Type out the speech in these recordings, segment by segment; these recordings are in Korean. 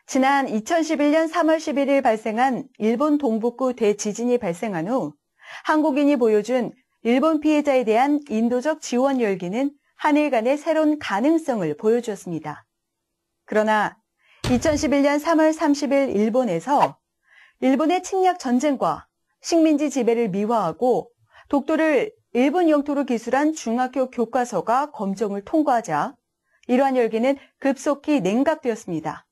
지난 2011년 3월 11일 발생한 일본 동북부 대지진이 발생한 후 한국인이 보여준 일본 피해자에 대한 인도적 지원 열기는 한일 간의 새로운 가능성을 보여주었습니다. 그러나 2011년 3월 30일 일본에서 일본의 침략 전쟁과 식민지 지배를 미화하고 독도를 일본 영토로 기술한 중학교 교과서가 검정을 통과하자 이러한 열기는 급속히 냉각되었습니다.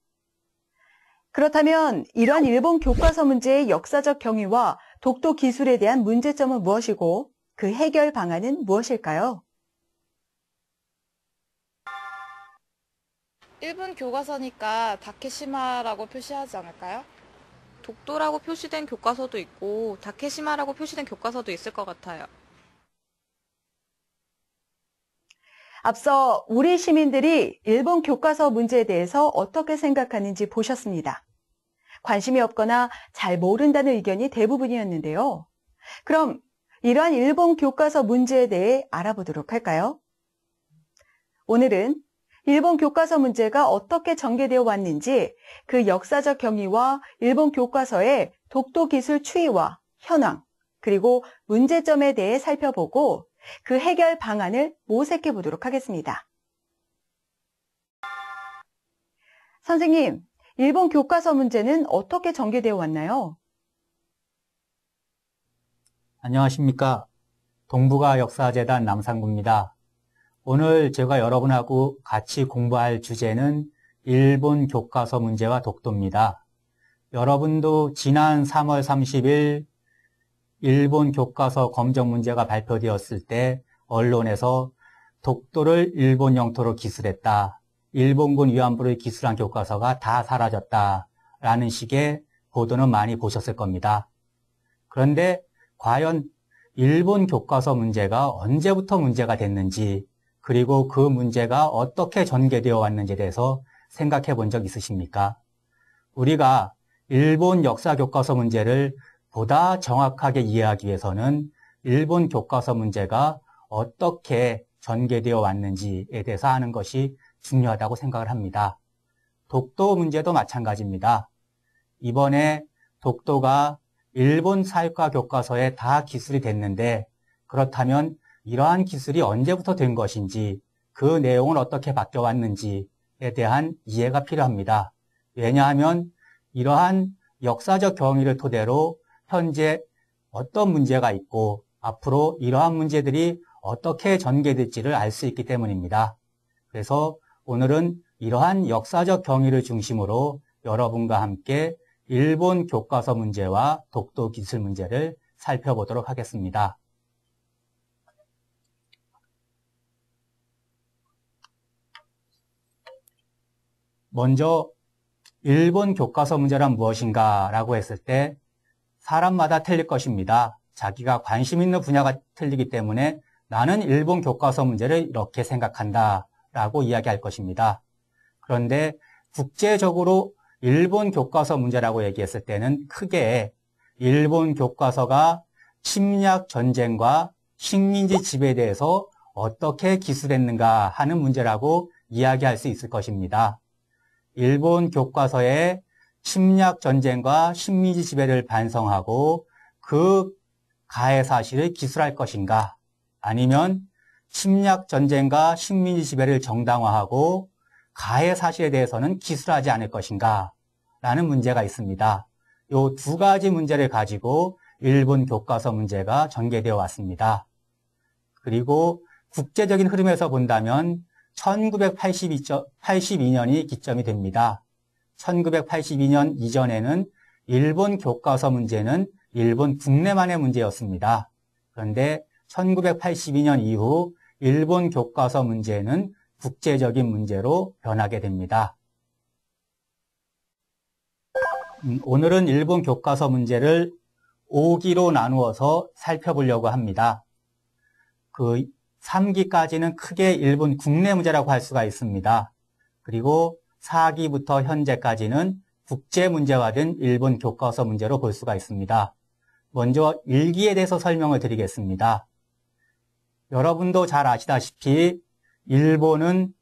그렇다면 이러한 일본 교과서 문제의 역사적 경위와 독도 기술에 대한 문제점은 무엇이고 그 해결 방안은 무엇일까요? 일본 교과서니까 다케시마라고 표시하지 않을까요? 독도라고 표시된 교과서도 있고 다케시마라고 표시된 교과서도 있을 것 같아요. 앞서 우리 시민들이 일본 교과서 문제에 대해서 어떻게 생각하는지 보셨습니다. 관심이 없거나 잘 모른다는 의견이 대부분이었는데요. 그럼 이러한 일본 교과서 문제에 대해 알아보도록 할까요? 오늘은 일본 교과서 문제가 어떻게 전개되어 왔는지 그 역사적 경위와 일본 교과서의 독도 기술 추이와 현황, 그리고 문제점에 대해 살펴보고 그 해결 방안을 모색해 보도록 하겠습니다. 선생님, 일본 교과서 문제는 어떻게 전개되어 왔나요? 안녕하십니까. 동북아 역사재단 남상구입니다. 오늘 제가 여러분하고 같이 공부할 주제는 일본 교과서 문제와 독도입니다. 여러분도 지난 3월 30일 일본 교과서 검정 문제가 발표되었을 때 언론에서 독도를 일본 영토로 기술했다. 일본군 위안부를 기술한 교과서가 다 사라졌다. 라는 식의 보도는 많이 보셨을 겁니다. 그런데 과연 일본 교과서 문제가 언제부터 문제가 됐는지 그리고 그 문제가 어떻게 전개되어 왔는지에 대해서 생각해 본 적 있으십니까? 우리가 일본 역사 교과서 문제를 보다 정확하게 이해하기 위해서는 일본 교과서 문제가 어떻게 전개되어 왔는지에 대해서 아는 것이 중요하다고 생각을 합니다. 독도 문제도 마찬가지입니다. 이번에 독도가 일본 사회과 교과서에 다 기술이 됐는데 그렇다면 이러한 기술이 언제부터 된 것인지 그 내용은 어떻게 바뀌어 왔는지에 대한 이해가 필요합니다. 왜냐하면 이러한 역사적 경위를 토대로 현재 어떤 문제가 있고 앞으로 이러한 문제들이 어떻게 전개될지를 알 수 있기 때문입니다. 그래서 오늘은 이러한 역사적 경위를 중심으로 여러분과 함께 일본 교과서 문제와 독도 기술 문제를 살펴보도록 하겠습니다. 먼저 일본 교과서 문제란 무엇인가 라고 했을 때 사람마다 틀릴 것입니다. 자기가 관심 있는 분야가 틀리기 때문에 나는 일본 교과서 문제를 이렇게 생각한다 라고 이야기할 것입니다. 그런데 국제적으로 일본 교과서 문제라고 얘기했을 때는 크게 일본 교과서가 침략 전쟁과 식민지 지배에 대해서 어떻게 기술했는가 하는 문제라고 이야기할 수 있을 것입니다. 일본 교과서에 침략 전쟁과 식민지 지배를 반성하고 그 가해 사실을 기술할 것인가 아니면 침략 전쟁과 식민지 지배를 정당화하고 가해 사실에 대해서는 기술하지 않을 것인가 라는 문제가 있습니다. 이 두 가지 문제를 가지고 일본 교과서 문제가 전개되어 왔습니다. 그리고 국제적인 흐름에서 본다면 1982년이 기점이 됩니다. 1982년 이전에는 일본 교과서 문제는 일본 국내만의 문제였습니다. 그런데 1982년 이후 일본 교과서 문제는 국제적인 문제로 변하게 됩니다. 오늘은 일본 교과서 문제를 5기로 나누어서 살펴보려고 합니다. 그 3기까지는 크게 일본 국내 문제라고 할 수가 있습니다. 그리고 4기부터 현재까지는 국제 문제화된 일본 교과서 문제로 볼 수가 있습니다. 먼저 1기에 대해서 설명을 드리겠습니다. 여러분도 잘 아시다시피 일본은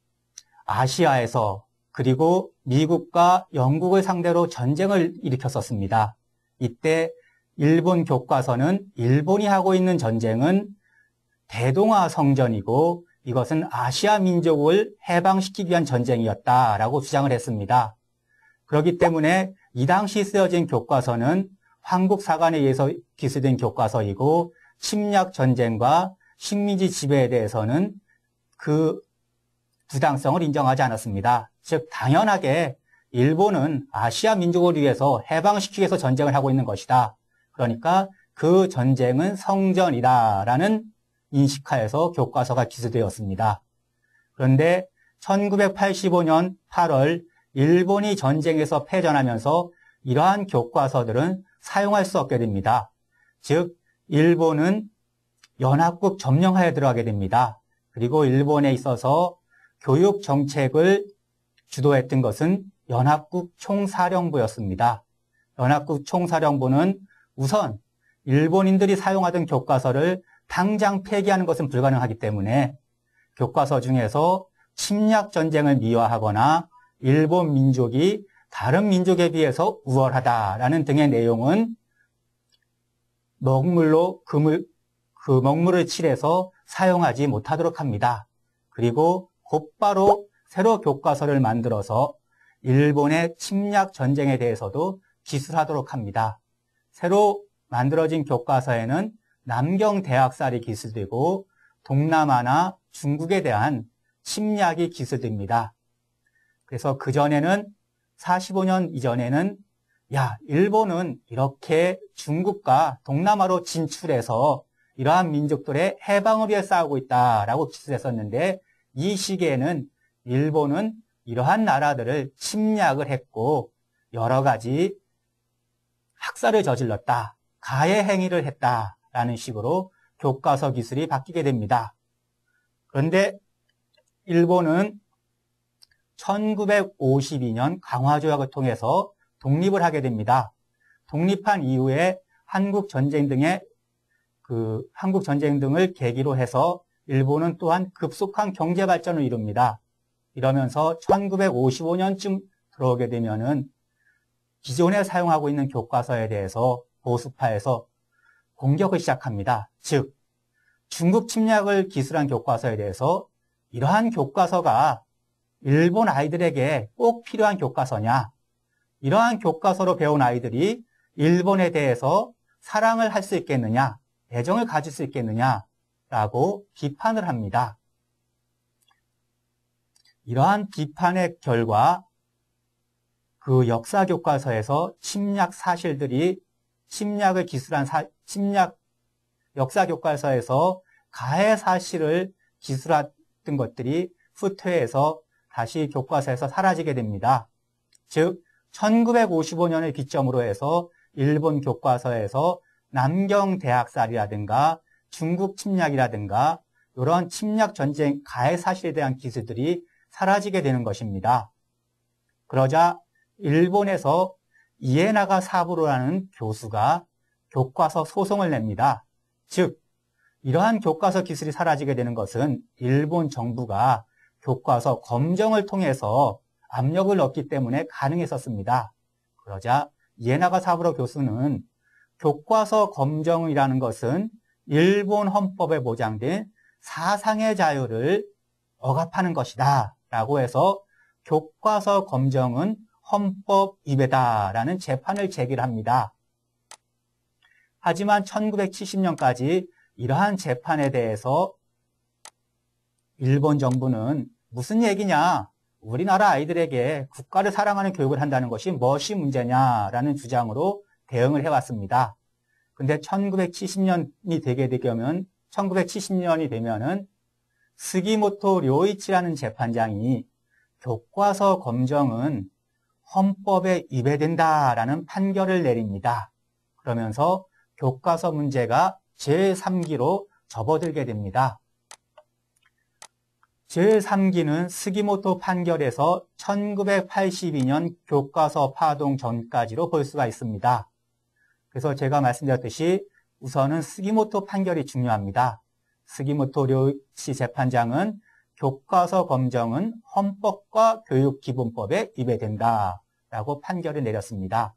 아시아에서 그리고 미국과 영국을 상대로 전쟁을 일으켰었습니다. 이때 일본 교과서는 일본이 하고 있는 전쟁은 대동아 성전이고 이것은 아시아 민족을 해방시키기 위한 전쟁이었다라고 주장을 했습니다. 그렇기 때문에 이 당시 쓰여진 교과서는 황국사관에 의해서 기술된 교과서이고 침략 전쟁과 식민지 지배에 대해서는 그 부당성을 인정하지 않았습니다. 즉 당연하게 일본은 아시아 민족을 위해서 해방시키기 위해서 전쟁을 하고 있는 것이다. 그러니까 그 전쟁은 성전이다라는 인식하에서 교과서가 기술되었습니다. 그런데 1985년 8월 일본이 전쟁에서 패전하면서 이러한 교과서들은 사용할 수 없게 됩니다. 즉 일본은 연합국 점령하에 들어가게 됩니다. 그리고 일본에 있어서 교육 정책을 주도했던 것은 연합국 총사령부였습니다. 연합국 총사령부는 우선 일본인들이 사용하던 교과서를 당장 폐기하는 것은 불가능하기 때문에 교과서 중에서 침략 전쟁을 미화하거나 일본 민족이 다른 민족에 비해서 우월하다라는 등의 내용은 먹물로 그 먹물을 칠해서 사용하지 못하도록 합니다. 그리고 곧바로 새로 교과서를 만들어서 일본의 침략 전쟁에 대해서도 기술하도록 합니다. 새로 만들어진 교과서에는 남경대학살이 기술되고 동남아나 중국에 대한 침략이 기술됩니다. 그래서 그전에는 45년 이전에는 일본은 이렇게 중국과 동남아로 진출해서 이러한 민족들의 해방을 위해 싸우고 있다라고 기술했었는데 이 시기에는 일본은 이러한 나라들을 침략을 했고 여러 가지 학살을 저질렀다, 가해 행위를 했다라는 식으로 교과서 기술이 바뀌게 됩니다. 그런데 일본은 1952년 강화조약을 통해서 독립을 하게 됩니다. 독립한 이후에 한국 전쟁 등을 계기로 해서 일본은 또한 급속한 경제 발전을 이룹니다. 이러면서 1955년쯤 들어오게 되면은 기존에 사용하고 있는 교과서에 대해서 보수파에서 공격을 시작합니다. 즉, 중국 침략을 기술한 교과서에 대해서 이러한 교과서가 일본 아이들에게 꼭 필요한 교과서냐? 이러한 교과서로 배운 아이들이 일본에 대해서 사랑을 할 수 있겠느냐? 애정을 가질 수 있겠느냐? 라고 비판을 합니다. 이러한 비판의 결과 그 역사 교과서에서 침략 사실들이 침략을 기술한 역사 교과서에서 가해 사실을 기술했던 것들이 후퇴해서 다시 교과서에서 사라지게 됩니다. 즉 1955년을 기점으로 해서 일본 교과서에서 남경대학살이라든가 중국 침략이라든가 이런 침략 전쟁 가해 사실에 대한 기술들이 사라지게 되는 것입니다. 그러자 일본에서 이에나가 사부로라는 교수가 교과서 소송을 냅니다. 즉 이러한 교과서 기술이 사라지게 되는 것은 일본 정부가 교과서 검정을 통해서 압력을 넣기 때문에 가능했었습니다. 그러자 이에나가 사부로 교수는 교과서 검정이라는 것은 일본 헌법에 보장된 사상의 자유를 억압하는 것이다 라고 해서 교과서 검정은 헌법 위배다라는 재판을 제기합니다. 하지만 1970년까지 이러한 재판에 대해서 일본 정부는 무슨 얘기냐? 우리나라 아이들에게 국가를 사랑하는 교육을 한다는 것이 무엇이 문제냐라는 주장으로 대응을 해왔습니다. 근데 1970년이 되면은 스기모토 료이치라는 재판장이 교과서 검정은 헌법에 위배된다라는 판결을 내립니다. 그러면서 교과서 문제가 제3기로 접어들게 됩니다. 제3기는 스기모토 판결에서 1982년 교과서 파동 전까지로 볼 수가 있습니다. 그래서 제가 말씀드렸듯이 우선은 스기모토 판결이 중요합니다. 스기모토 료이치 재판장은 교과서 검정은 헌법과 교육기본법에 위배된다 라고 판결을 내렸습니다.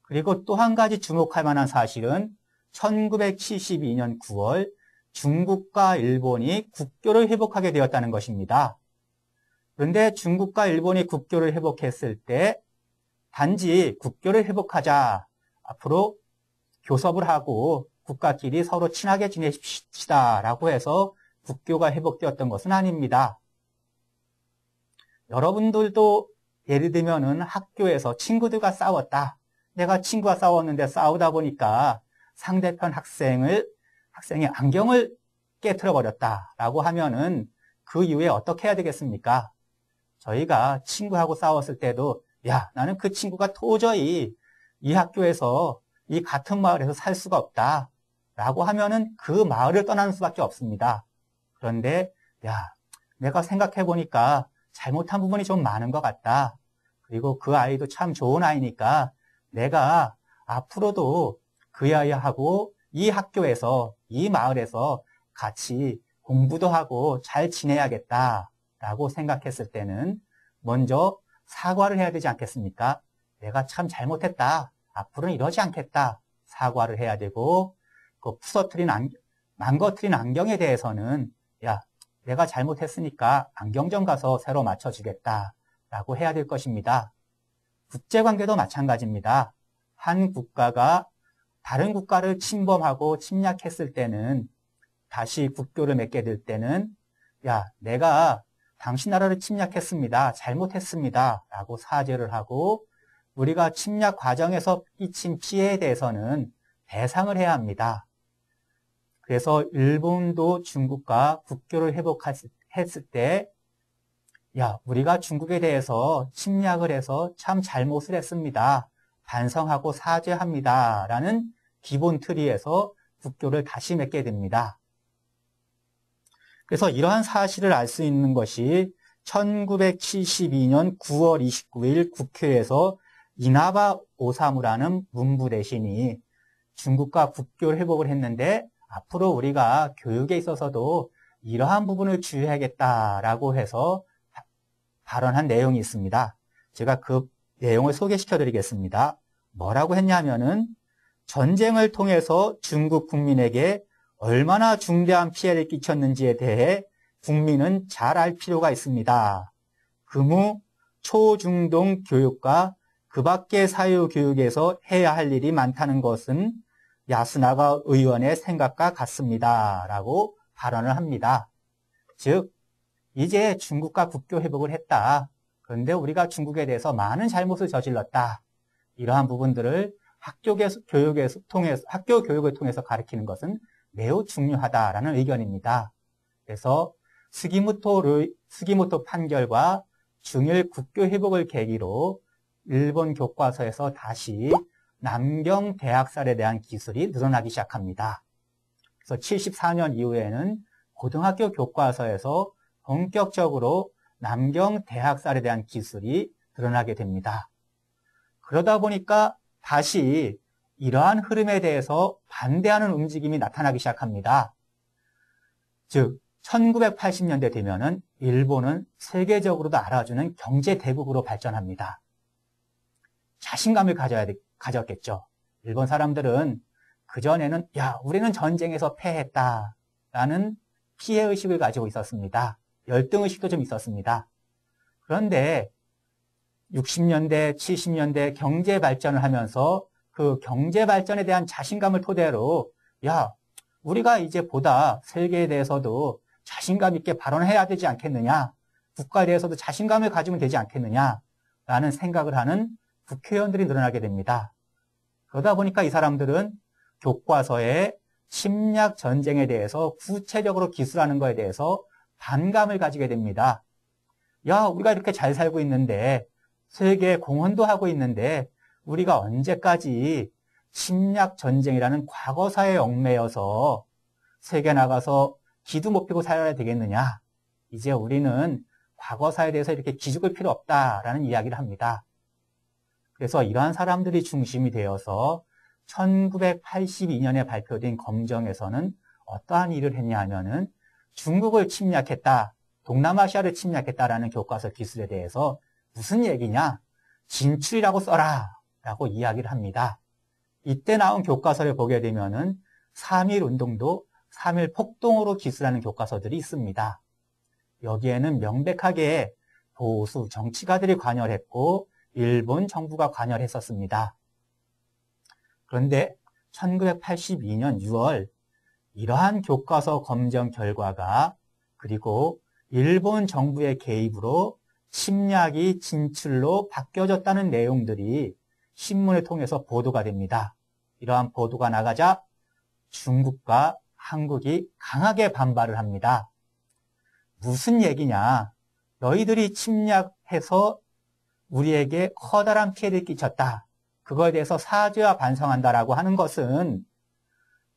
그리고 또 한 가지 주목할 만한 사실은 1972년 9월 중국과 일본이 국교를 회복하게 되었다는 것입니다. 그런데 중국과 일본이 국교를 회복했을 때 단지 국교를 회복하자, 앞으로 교섭을 하고 국가끼리 서로 친하게 지내십시다 라고 해서 국교가 회복되었던 것은 아닙니다. 여러분들도 예를 들면은 학교에서 친구들과 싸웠다. 내가 친구와 싸웠는데 싸우다 보니까 상대편 학생의 안경을 깨트려 버렸다라고 하면은 그 이후에 어떻게 해야 되겠습니까? 저희가 친구하고 싸웠을 때도 야, 나는 그 친구가 도저히 이 학교에서 이 같은 마을에서 살 수가 없다 라고 하면은 그 마을을 떠나는 수밖에 없습니다. 그런데 야, 내가 생각해 보니까 잘못한 부분이 좀 많은 것 같다. 그리고 그 아이도 참 좋은 아이니까 내가 앞으로도 그 아이하고 이 학교에서, 이 마을에서 같이 공부도 하고 잘 지내야겠다 라고 생각했을 때는 먼저 사과를 해야 되지 않겠습니까? 내가 참 잘못했다. 앞으로는 이러지 않겠다. 사과를 해야 되고, 그 망가뜨린 안경에 대해서는 야, 내가 잘못했으니까 안경점 가서 새로 맞춰주겠다 라고 해야 될 것입니다. 국제관계도 마찬가지입니다. 한 국가가 다른 국가를 침범하고 침략했을 때는 다시 국교를 맺게 될 때는 야, 내가 당신 나라를 침략했습니다. 잘못했습니다. 라고 사죄를 하고 우리가 침략 과정에서 끼친 피해에 대해서는 배상을 해야 합니다. 그래서 일본도 중국과 국교를 회복했을 때 야, 우리가 중국에 대해서 침략을 해서 참 잘못을 했습니다. 반성하고 사죄합니다. 라는 기본 틀에서 국교를 다시 맺게 됩니다. 그래서 이러한 사실을 알 수 있는 것이 1972년 9월 29일 국회에서 이나바 오사무라는 문부대신이 중국과 국교 회복을 했는데 앞으로 우리가 교육에 있어서도 이러한 부분을 주의해야겠다라고 해서 발언한 내용이 있습니다. 제가 그 내용을 소개시켜 드리겠습니다. 뭐라고 했냐면은 전쟁을 통해서 중국 국민에게 얼마나 중대한 피해를 끼쳤는지에 대해 국민은 잘 알 필요가 있습니다. 금우 초중동 교육과 그 밖의 사회교육에서 해야 할 일이 많다는 것은 야스나가 의원의 생각과 같습니다. 라고 발언을 합니다. 즉, 이제 중국과 국교 회복을 했다. 그런데 우리가 중국에 대해서 많은 잘못을 저질렀다. 이러한 부분들을 학교 교육을 통해서 가르치는 것은 매우 중요하다라는 의견입니다. 그래서 스기모토 판결과 중일 국교 회복을 계기로 일본 교과서에서 다시 남경 대학살에 대한 기술이 늘어나기 시작합니다. 그래서 74년 이후에는 고등학교 교과서에서 본격적으로 남경 대학살에 대한 기술이 드러나게 됩니다. 그러다 보니까 다시 이러한 흐름에 대해서 반대하는 움직임이 나타나기 시작합니다. 즉, 1980년대 되면은 일본은 세계적으로도 알아주는 경제 대국으로 발전합니다. 자신감을 가졌겠죠. 일본 사람들은 그전에는 야, 우리는 전쟁에서 패했다라는 피해의식을 가지고 있었습니다. 열등의식도 좀 있었습니다. 그런데 60년대, 70년대 경제 발전을 하면서 그 경제 발전에 대한 자신감을 토대로 야, 우리가 이제 보다 세계에 대해서도 자신감 있게 발언해야 되지 않겠느냐, 국가에 대해서도 자신감을 가지면 되지 않겠느냐라는 생각을 하는 국회의원들이 늘어나게 됩니다. 그러다 보니까 이 사람들은 교과서에 침략 전쟁에 대해서 구체적으로 기술하는 것에 대해서 반감을 가지게 됩니다. 야, 우리가 이렇게 잘 살고 있는데 세계 공헌도 하고 있는데 우리가 언제까지 침략 전쟁이라는 과거사에 얽매여서 세계 나가서 기도 못 펴고 살아야 되겠느냐. 이제 우리는 과거사에 대해서 이렇게 기죽을 필요 없다라는 이야기를 합니다. 그래서 이러한 사람들이 중심이 되어서 1982년에 발표된 검정에서는 어떠한 일을 했냐 하면은 중국을 침략했다, 동남아시아를 침략했다라는 교과서 기술에 대해서 무슨 얘기냐? 진출이라고 써라 라고 이야기를 합니다. 이때 나온 교과서를 보게 되면은 3.1 운동도 3.1 폭동으로 기술하는 교과서들이 있습니다. 여기에는 명백하게 보수 정치가들이 관여를 했고 일본 정부가 관여를 했었습니다. 그런데 1982년 6월 이러한 교과서 검정 결과가 그리고 일본 정부의 개입으로 침략이 진출로 바뀌어졌다는 내용들이 신문을 통해서 보도가 됩니다. 이러한 보도가 나가자 중국과 한국이 강하게 반발을 합니다. 무슨 얘기냐? 너희들이 침략해서 우리에게 커다란 피해를 끼쳤다. 그거에 대해서 사죄와 반성한다라고 하는 것은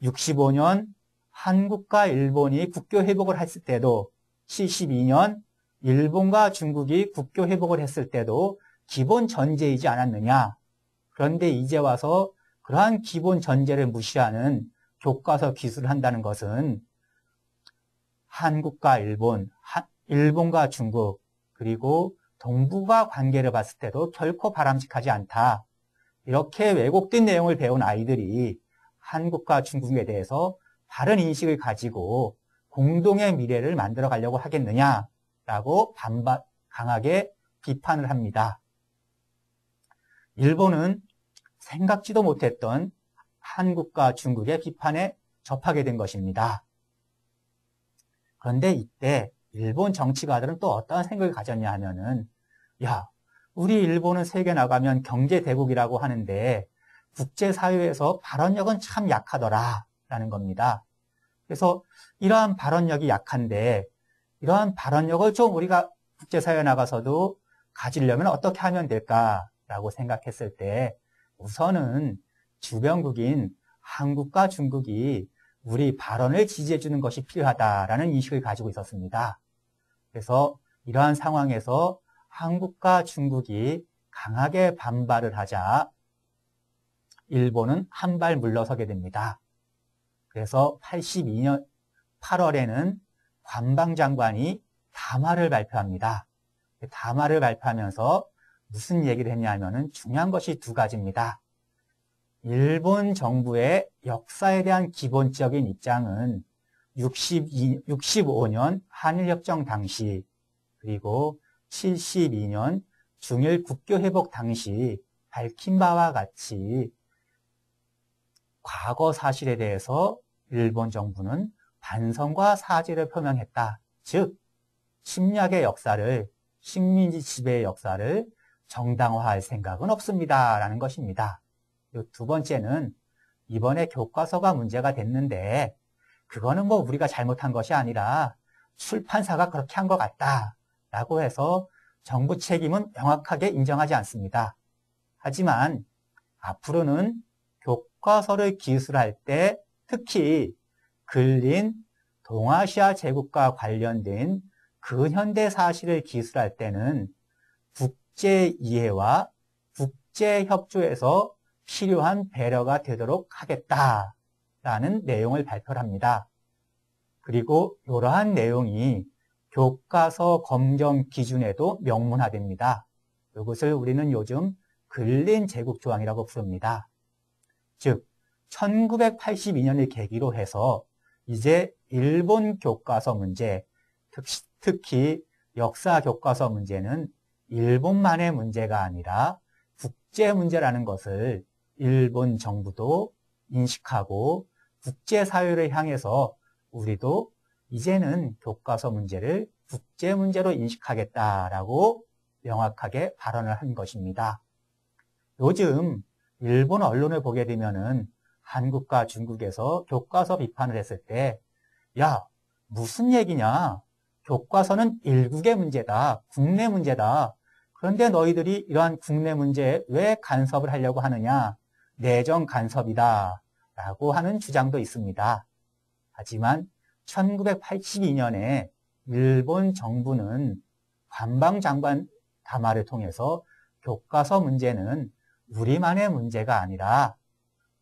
65년 한국과 일본이 국교 회복을 했을 때도 72년 일본과 중국이 국교 회복을 했을 때도 기본 전제이지 않았느냐. 그런데 이제 와서 그러한 기본 전제를 무시하는 교과서 기술을 한다는 것은 한국과 일본, 일본과 중국, 그리고 동북아 관계를 봤을 때도 결코 바람직하지 않다. 이렇게 왜곡된 내용을 배운 아이들이 한국과 중국에 대해서 바른 인식을 가지고 공동의 미래를 만들어 가려고 하겠느냐라고 강하게 비판을 합니다. 일본은 생각지도 못했던 한국과 중국의 비판에 접하게 된 것입니다. 그런데 이때 일본 정치가들은 또 어떤 생각을 가졌냐 하면은 야, 우리 일본은 세계 나가면 경제대국이라고 하는데 국제사회에서 발언력은 참 약하더라 라는 겁니다. 그래서 이러한 발언력이 약한데 이러한 발언력을 좀 우리가 국제사회에 나가서도 가지려면 어떻게 하면 될까라고 생각했을 때 우선은 주변국인 한국과 중국이 우리 발언을 지지해 주는 것이 필요하다라는 인식을 가지고 있었습니다. 그래서 이러한 상황에서 한국과 중국이 강하게 반발을 하자 일본은 한 발 물러서게 됩니다. 그래서 82년 8월에는 관방장관이 담화를 발표합니다. 담화를 발표하면서 무슨 얘기를 했냐 하면은 중요한 것이 두 가지입니다. 일본 정부의 역사에 대한 기본적인 입장은 65년 한일협정 당시 그리고 72년 중일 국교 회복 당시 밝힌 바와 같이 과거 사실에 대해서 일본 정부는 반성과 사죄를 표명했다. 즉, 침략의 역사를, 식민지 지배의 역사를 정당화할 생각은 없습니다. 라는 것입니다. 두 번째는 이번에 교과서가 문제가 됐는데 그거는 뭐 우리가 잘못한 것이 아니라 출판사가 그렇게 한 것 같다. 라고 해서 정부 책임은 명확하게 인정하지 않습니다. 하지만 앞으로는 교과서를 기술할 때 특히 근린 동아시아 제국과 관련된 근현대 사실을 기술할 때는 국제 이해와 국제 협조에서 필요한 배려가 되도록 하겠다라는 내용을 발표를 합니다. 그리고 이러한 내용이 교과서 검정 기준에도 명문화됩니다. 이것을 우리는 요즘 근린 제국 조항이라고 부릅니다. 즉 1982년을 계기로 해서 이제 일본 교과서 문제, 특히 역사 교과서 문제는 일본만의 문제가 아니라 국제 문제라는 것을 일본 정부도 인식하고 국제사회를 향해서 우리도 이제는 교과서 문제를 국제 문제로 인식하겠다라고 명확하게 발언을 한 것입니다. 요즘 일본 언론을 보게 되면은 한국과 중국에서 교과서 비판을 했을 때, 야, 무슨 얘기냐? 교과서는 일국의 문제다. 국내 문제다. 그런데 너희들이 이러한 국내 문제에 왜 간섭을 하려고 하느냐? 내정 간섭이다. 라고 하는 주장도 있습니다. 하지만 1982년에 일본 정부는 관방장관 담화를 통해서 교과서 문제는 우리만의 문제가 아니라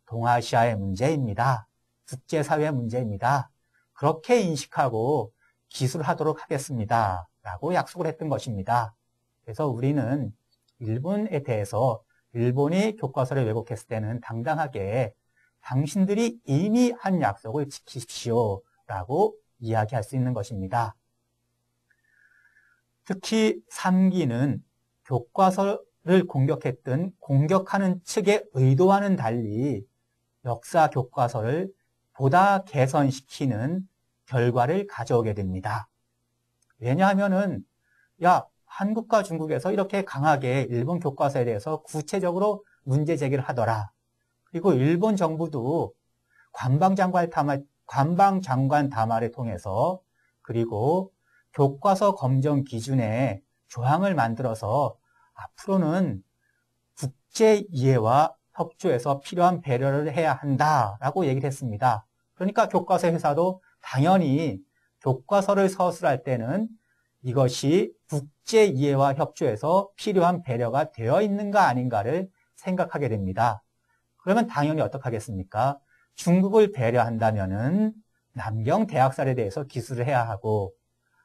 동아시아의 문제입니다. 국제사회 문제입니다. 그렇게 인식하고 기술하도록 하겠습니다. 라고 약속을 했던 것입니다. 그래서 우리는 일본에 대해서 일본이 교과서를 왜곡했을 때는 당당하게 당신들이 이미 한 약속을 지키십시오. 라고 이야기할 수 있는 것입니다. 특히 3기는 교과서를 공격하는 측의 의도와는 달리 역사 교과서를 보다 개선시키는 결과를 가져오게 됩니다. 왜냐하면은 한국과 중국에서 이렇게 강하게 일본 교과서에 대해서 구체적으로 문제 제기를 하더라. 그리고 일본 정부도 관방장관 담화를 통해서 그리고 교과서 검정 기준에 조항을 만들어서 앞으로는 국제 이해와 협조에서 필요한 배려를 해야 한다라고 얘기를 했습니다. 그러니까 교과서 회사도 당연히 교과서를 서술할 때는 이것이 국제 이해와 협조에서 필요한 배려가 되어 있는가 아닌가를 생각하게 됩니다. 그러면 당연히 어떻게 하겠습니까? 중국을 배려한다면은 남경 대학살에 대해서 기술을 해야 하고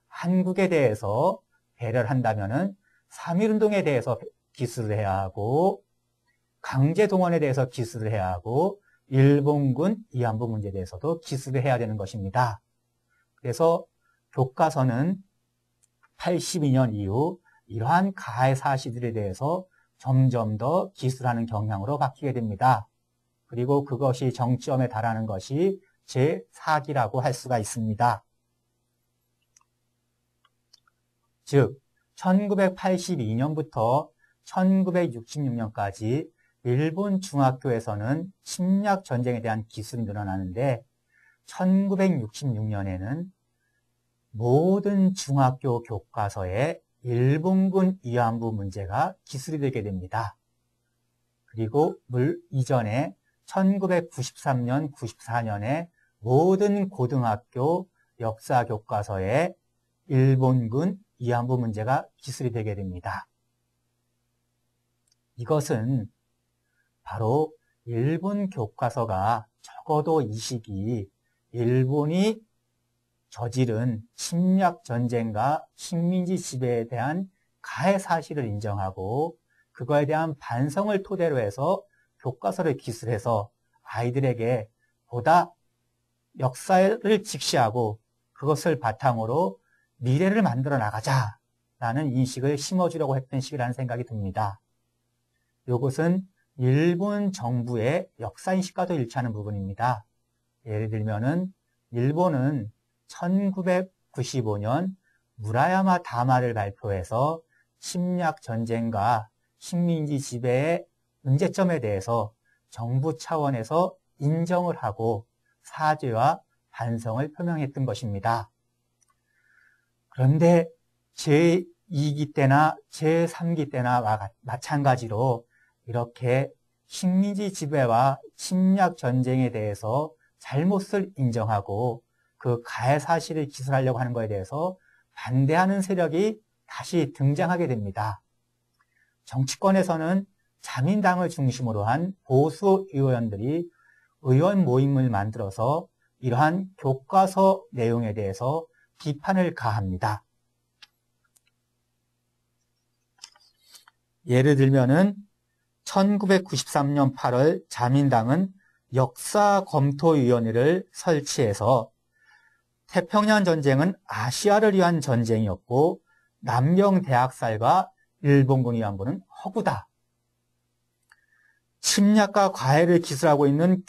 한국에 대해서 배려를 한다면은 3.1운동에 대해서 기술을 해야 하고 강제동원에 대해서 기술을 해야 하고 일본군 위안부 문제에 대해서도 기술을 해야 되는 것입니다. 그래서 교과서는 82년 이후 이러한 가해 사실들에 대해서 점점 더 기술하는 경향으로 바뀌게 됩니다. 그리고 그것이 정점에 달하는 것이 제4기라고 할 수가 있습니다. 즉 1982년부터 1966년까지 일본 중학교에서는 침략 전쟁에 대한 기술이 늘어나는데 1966년에는 모든 중학교 교과서에 일본군 위안부 문제가 기술이 되게 됩니다. 그리고 이전에 1993년, 94년에 모든 고등학교 역사 교과서에 일본군 위안부 문제가 기술이 되게 됩니다. 이것은 바로 일본 교과서가 적어도 이 시기 일본이 저지른 침략 전쟁과 식민지 지배에 대한 가해 사실을 인정하고 그거에 대한 반성을 토대로 해서 교과서를 기술해서 아이들에게 보다 역사를 직시하고 그것을 바탕으로 미래를 만들어 나가자라는 인식을 심어주려고 했던 시기라는 생각이 듭니다. 이것은 일본 정부의 역사인식과도 일치하는 부분입니다. 예를 들면은 일본은 1995년 무라야마 담화를 발표해서 침략 전쟁과 식민지 지배의 문제점에 대해서 정부 차원에서 인정을 하고 사죄와 반성을 표명했던 것입니다. 그런데 제2기 때나 제3기 때나 마찬가지로 이렇게 식민지 지배와 침략 전쟁에 대해서 잘못을 인정하고 그 가해 사실을 기술하려고 하는 것에 대해서 반대하는 세력이 다시 등장하게 됩니다. 정치권에서는 자민당을 중심으로 한 보수 의원들이 의원 모임을 만들어서 이러한 교과서 내용에 대해서 비판을 가합니다. 예를 들면은 1993년 8월 자민당은 역사검토위원회를 설치해서 태평양 전쟁은 아시아를 위한 전쟁이었고 남경 대학살과 일본군 위안부는 허구다. 침략과 과해를 기술하고 있는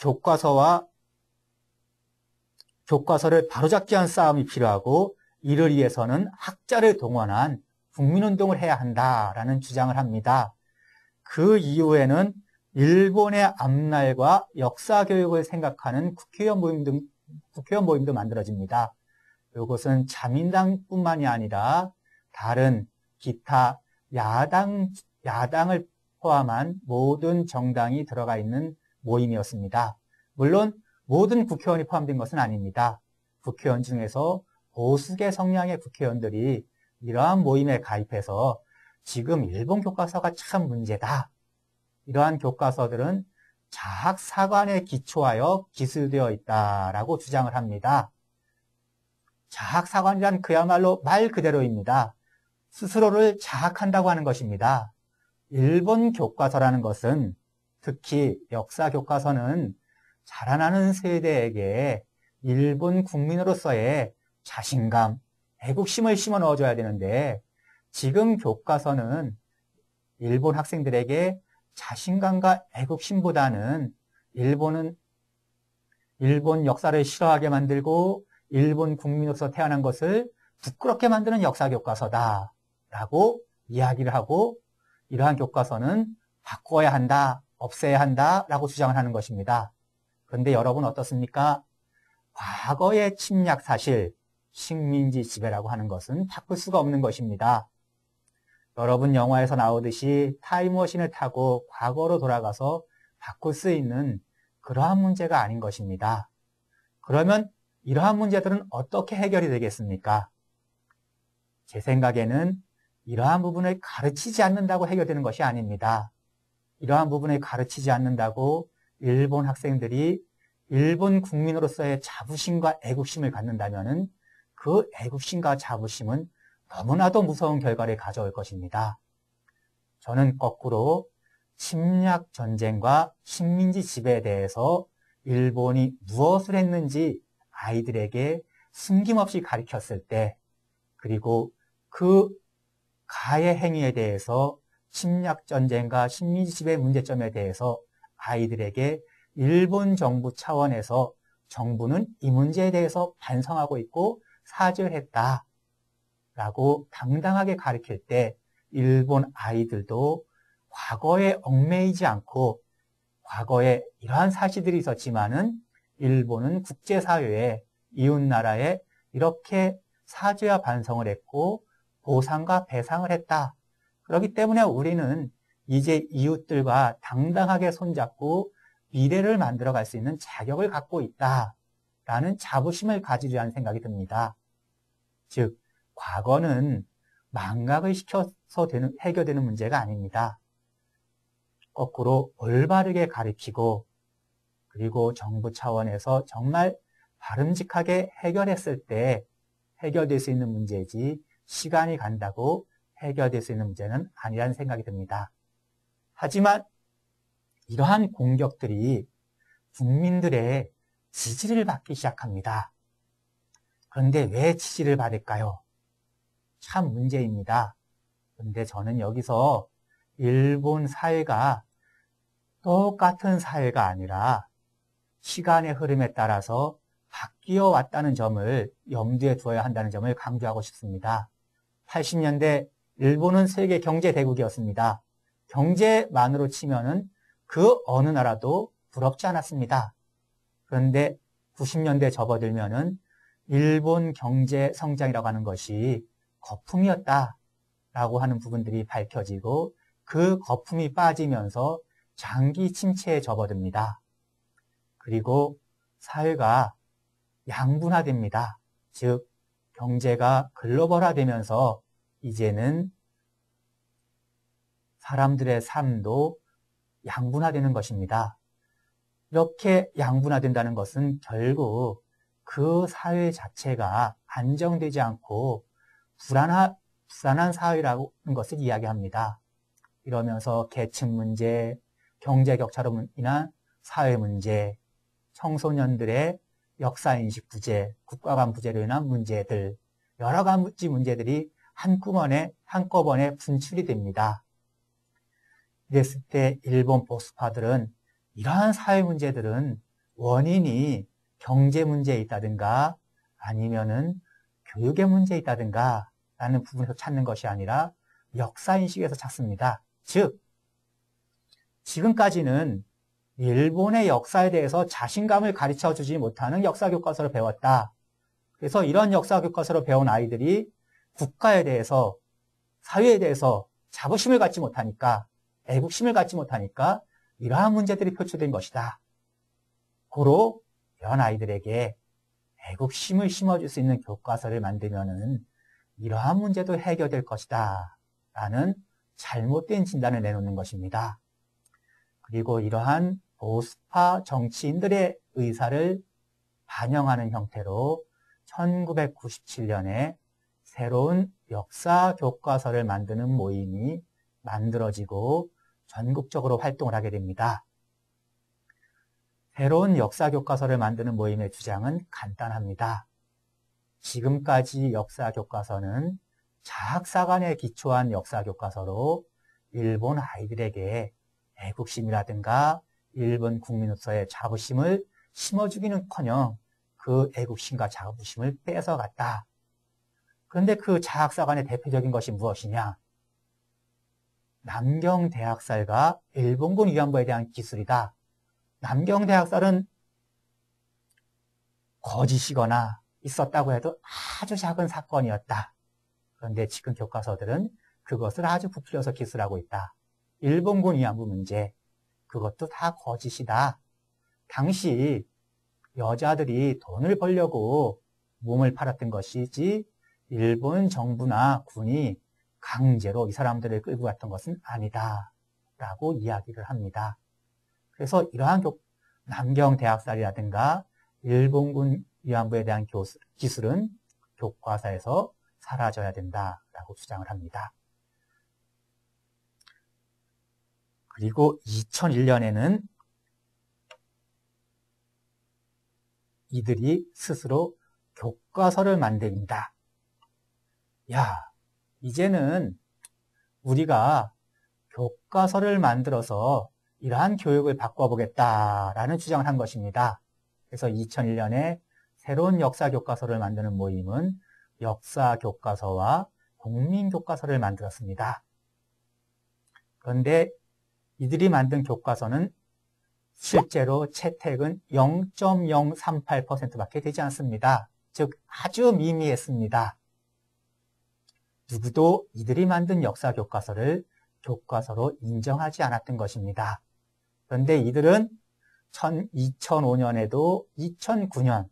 교과서를 바로잡기 위한 싸움이 필요하고 이를 위해서는 학자를 동원한 국민운동을 해야 한다라는 주장을 합니다. 그 이후에는 일본의 앞날과 역사교육을 생각하는 국회의원 모임도 만들어집니다. 이것은 자민당뿐만이 아니라 다른 기타 야당을 포함한 모든 정당이 들어가 있는 모임이었습니다. 물론 모든 국회의원이 포함된 것은 아닙니다. 국회의원 중에서 보수계 성향의 국회의원들이 이러한 모임에 가입해서 지금 일본 교과서가 참 문제다. 이러한 교과서들은 자학사관에 기초하여 기술되어 있다라고 주장을 합니다. 자학사관이란 그야말로 말 그대로입니다. 스스로를 자학한다고 하는 것입니다. 일본 교과서라는 것은, 특히 역사 교과서는 자라나는 세대에게 일본 국민으로서의 자신감, 애국심을 심어 넣어줘야 되는데, 지금 교과서는 일본 학생들에게 자신감과 애국심보다는 일본 역사를 싫어하게 만들고 일본 국민으로서 태어난 것을 부끄럽게 만드는 역사 교과서다 라고 이야기를 하고, 이러한 교과서는 바꿔야 한다, 없애야 한다 라고 주장을 하는 것입니다. 그런데 여러분 어떻습니까? 과거의 침략 사실, 식민지 지배라고 하는 것은 바꿀 수가 없는 것입니다. 여러분 영화에서 나오듯이 타임머신을 타고 과거로 돌아가서 바꿀 수 있는 그러한 문제가 아닌 것입니다. 그러면 이러한 문제들은 어떻게 해결이 되겠습니까? 제 생각에는 이러한 부분을 가르치지 않는다고 해결되는 것이 아닙니다. 이러한 부분을 가르치지 않는다고 일본 학생들이 일본 국민으로서의 자부심과 애국심을 갖는다면 그 애국심과 자부심은 너무나도 무서운 결과를 가져올 것입니다. 저는 거꾸로 침략 전쟁과 식민지 지배에 대해서 일본이 무엇을 했는지 아이들에게 숨김없이 가르쳤을 때, 그리고 그 가해 행위에 대해서 침략 전쟁과 식민지 지배 문제점에 대해서 아이들에게 일본 정부 차원에서 정부는 이 문제에 대해서 반성하고 있고 사죄를 했다 라고 당당하게 가르칠 때 일본 아이들도 과거에 얽매이지 않고, 과거에 이러한 사실들이 있었지만은 일본은 국제사회에, 이웃나라에 이렇게 사죄와 반성을 했고 보상과 배상을 했다. 그렇기 때문에 우리는 이제 이웃들과 당당하게 손잡고 미래를 만들어갈 수 있는 자격을 갖고 있다라는 자부심을 가지려는 생각이 듭니다. 즉, 과거는 망각을 시켜서 해결되는 문제가 아닙니다. 거꾸로 올바르게 가르치고, 그리고 정부 차원에서 정말 바람직하게 해결했을 때 해결될 수 있는 문제지, 시간이 간다고 해결될 수 있는 문제는 아니라는 생각이 듭니다. 하지만 이러한 공격들이 국민들의 지지를 받기 시작합니다. 그런데 왜 지지를 받을까요? 참 문제입니다. 그런데 저는 여기서 일본 사회가 똑같은 사회가 아니라 시간의 흐름에 따라서 바뀌어 왔다는 점을 염두에 두어야 한다는 점을 강조하고 싶습니다. 80년대 일본은 세계 경제 대국이었습니다. 경제만으로 치면은 그 어느 나라도 부럽지 않았습니다. 그런데 90년대 접어들면은 일본 경제 성장이라고 하는 것이 거품이었다라고 하는 부분들이 밝혀지고, 그 거품이 빠지면서 장기 침체에 접어듭니다. 그리고 사회가 양분화됩니다. 즉, 경제가 글로벌화되면서 이제는 사람들의 삶도 양분화되는 것입니다. 이렇게 양분화된다는 것은 결국 그 사회 자체가 안정되지 않고 불안한 사회라는 것을 이야기합니다. 이러면서 계층 문제, 경제 격차로 인한 사회 문제, 청소년들의 역사인식 부재, 국가 간 부재로 인한 문제들, 여러 가지 문제들이 한꺼번에 분출이 됩니다. 이랬을 때 일본 보수파들은 이러한 사회 문제들은 원인이 경제 문제에 있다든가 아니면은 교육의 문제에 있다든가 라는 부분에서 찾는 것이 아니라 역사인식에서 찾습니다. 즉, 지금까지는 일본의 역사에 대해서 자신감을 가르쳐주지 못하는 역사 교과서를 배웠다. 그래서 이런 역사 교과서를 배운 아이들이 국가에 대해서, 사회에 대해서 자부심을 갖지 못하니까, 애국심을 갖지 못하니까 이러한 문제들이 표출된 것이다. 고로 이런 아이들에게 애국심을 심어줄 수 있는 교과서를 만들면은 이러한 문제도 해결될 것이다 라는 잘못된 진단을 내놓는 것입니다. 그리고 이러한 보수파 정치인들의 의사를 반영하는 형태로 1997년에 새로운 역사 교과서를 만드는 모임이 만들어지고 전국적으로 활동을 하게 됩니다. 새로운 역사 교과서를 만드는 모임의 주장은 간단합니다. 지금까지 역사 교과서는 자학사관에 기초한 역사 교과서로 일본 아이들에게 애국심이라든가 일본 국민으로서의 자부심을 심어주기는커녕 그 애국심과 자부심을 뺏어갔다. 그런데 그 자학사관의 대표적인 것이 무엇이냐? 남경대학살과 일본군 위안부에 대한 기술이다. 남경대학살은 거짓이거나 있었다고 해도 아주 작은 사건이었다. 그런데 지금 교과서들은 그것을 아주 부풀려서 기술하고 있다. 일본군 위안부 문제, 그것도 다 거짓이다. 당시 여자들이 돈을 벌려고 몸을 팔았던 것이지 일본 정부나 군이 강제로 이 사람들을 끌고 갔던 것은 아니다 라고 이야기를 합니다. 그래서 이러한 남경대학살이라든가 일본군 위안부에 대한 기술은 교과서에서 사라져야 된다라고 주장을 합니다. 그리고 2001년에는 이들이 스스로 교과서를 만듭니다. 야, 이제는 우리가 교과서를 만들어서 이러한 교육을 바꿔보겠다라는 주장을 한 것입니다. 그래서 2001년에 새로운 역사 교과서를 만드는 모임은 역사 교과서와 국민 교과서를 만들었습니다. 그런데 이들이 만든 교과서는 실제로 채택은 0.038%밖에 되지 않습니다. 즉 아주 미미했습니다. 누구도 이들이 만든 역사 교과서를 교과서로 인정하지 않았던 것입니다. 그런데 이들은 2005년에도 2009년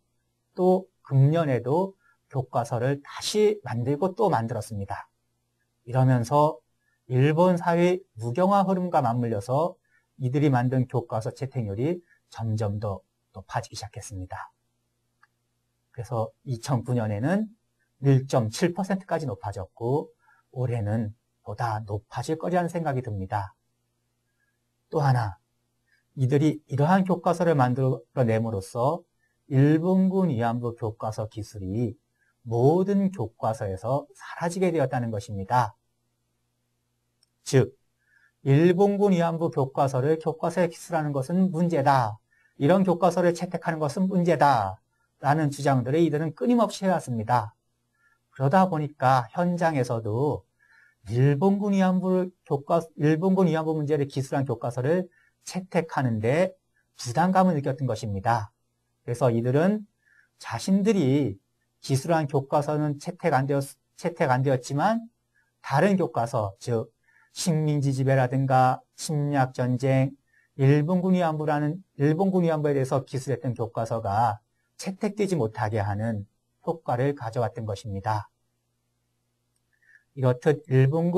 또 금년에도 교과서를 다시 만들고 또 만들었습니다. 이러면서 일본 사회 무경화 흐름과 맞물려서 이들이 만든 교과서 채택률이 점점 더 높아지기 시작했습니다. 그래서 2009년에는 1.7%까지 높아졌고 올해는 보다 높아질 거라는 생각이 듭니다. 또 하나, 이들이 이러한 교과서를 만들어냄으로써 일본군 위안부 교과서 기술이 모든 교과서에서 사라지게 되었다는 것입니다. 즉, 일본군 위안부 교과서를 교과서에 기술하는 것은 문제다. 이런 교과서를 채택하는 것은 문제다. 라는 주장들을 이들은 끊임없이 해왔습니다. 그러다 보니까 현장에서도 일본군 위안부 문제를 기술한 교과서를 채택하는데 부담감을 느꼈던 것입니다. 그래서 이들은 자신들이 기술한 교과서는 채택 안 되었지만 다른 교과서, 즉 식민지 지배라든가 침략전쟁, 일본군 위안부에 대해서 기술했던 교과서가 채택되지 못하게 하는 효과를 가져왔던 것입니다. 이렇듯 일본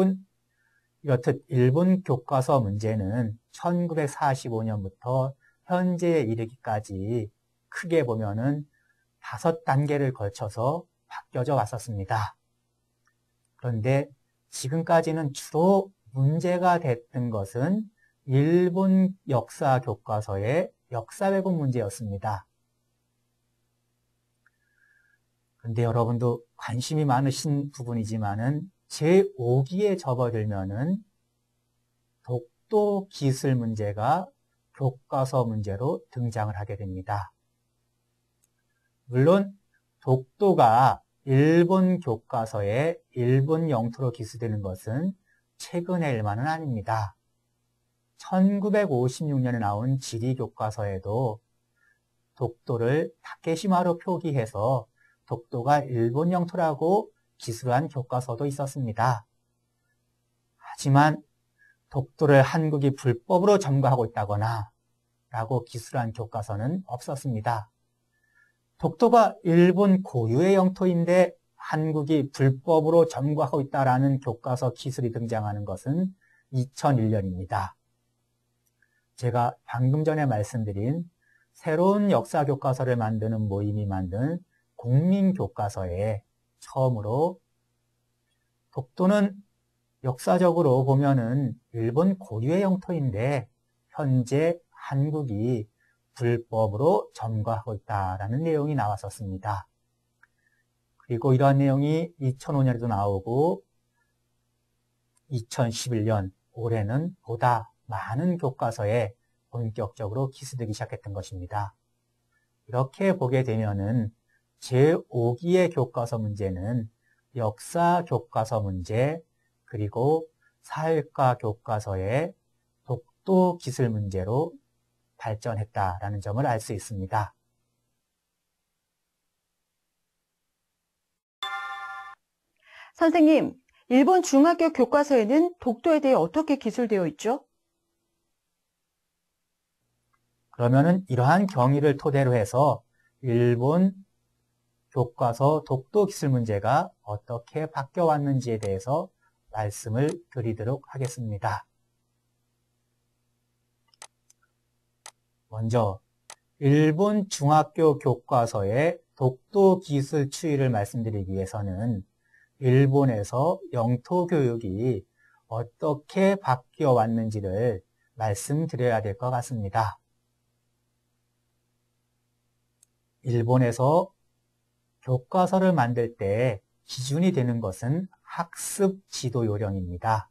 교과서 문제는 1945년부터 현재에 이르기까지 크게 보면은 5단계를 걸쳐서 바뀌어져 왔었습니다. 그런데 지금까지는 주로 문제가 됐던 것은 일본 역사 교과서의 역사 왜곡 문제였습니다. 그런데 여러분도 관심이 많으신 부분이지만은 제5기에 접어들면은 독도 기술 문제가 교과서 문제로 등장을 하게 됩니다. 물론 독도가 일본 교과서에 일본 영토로 기술되는 것은 최근의 일만은 아닙니다. 1956년에 나온 지리 교과서에도 독도를 다케시마로 표기해서 독도가 일본 영토라고 기술한 교과서도 있었습니다. 하지만 독도를 한국이 불법으로 점거하고 있다거나 라고 기술한 교과서는 없었습니다. 독도가 일본 고유의 영토인데 한국이 불법으로 점거하고 있다라는 교과서 기술이 등장하는 것은 2001년입니다. 제가 방금 전에 말씀드린 새로운 역사 교과서를 만드는 모임이 만든 국민교과서에 처음으로 독도는 역사적으로 보면은 일본 고유의 영토인데 현재 한국이 불법으로 점거하고 있다라는 내용이 나왔었습니다. 그리고 이러한 내용이 2005년에도 나오고 2011년 올해는 보다 많은 교과서에 본격적으로 기술되기 시작했던 것입니다. 이렇게 보게 되면은 제5기의 교과서 문제는 역사 교과서 문제 그리고 사회과 교과서의 독도 기술 문제로 발전했다라는 점을 알 수 있습니다. 선생님, 일본 중학교 교과서에는 독도에 대해 어떻게 기술되어 있죠? 그러면은 이러한 경위를 토대로 해서 일본 교과서 독도 기술 문제가 어떻게 바뀌어 왔는지에 대해서 말씀을 드리도록 하겠습니다. 먼저 일본 중학교 교과서의 독도 기술 추이를 말씀드리기 위해서는 일본에서 영토 교육이 어떻게 바뀌어 왔는지를 말씀드려야 될 것 같습니다. 일본에서 교과서를 만들 때 기준이 되는 것은 학습 지도 요령입니다.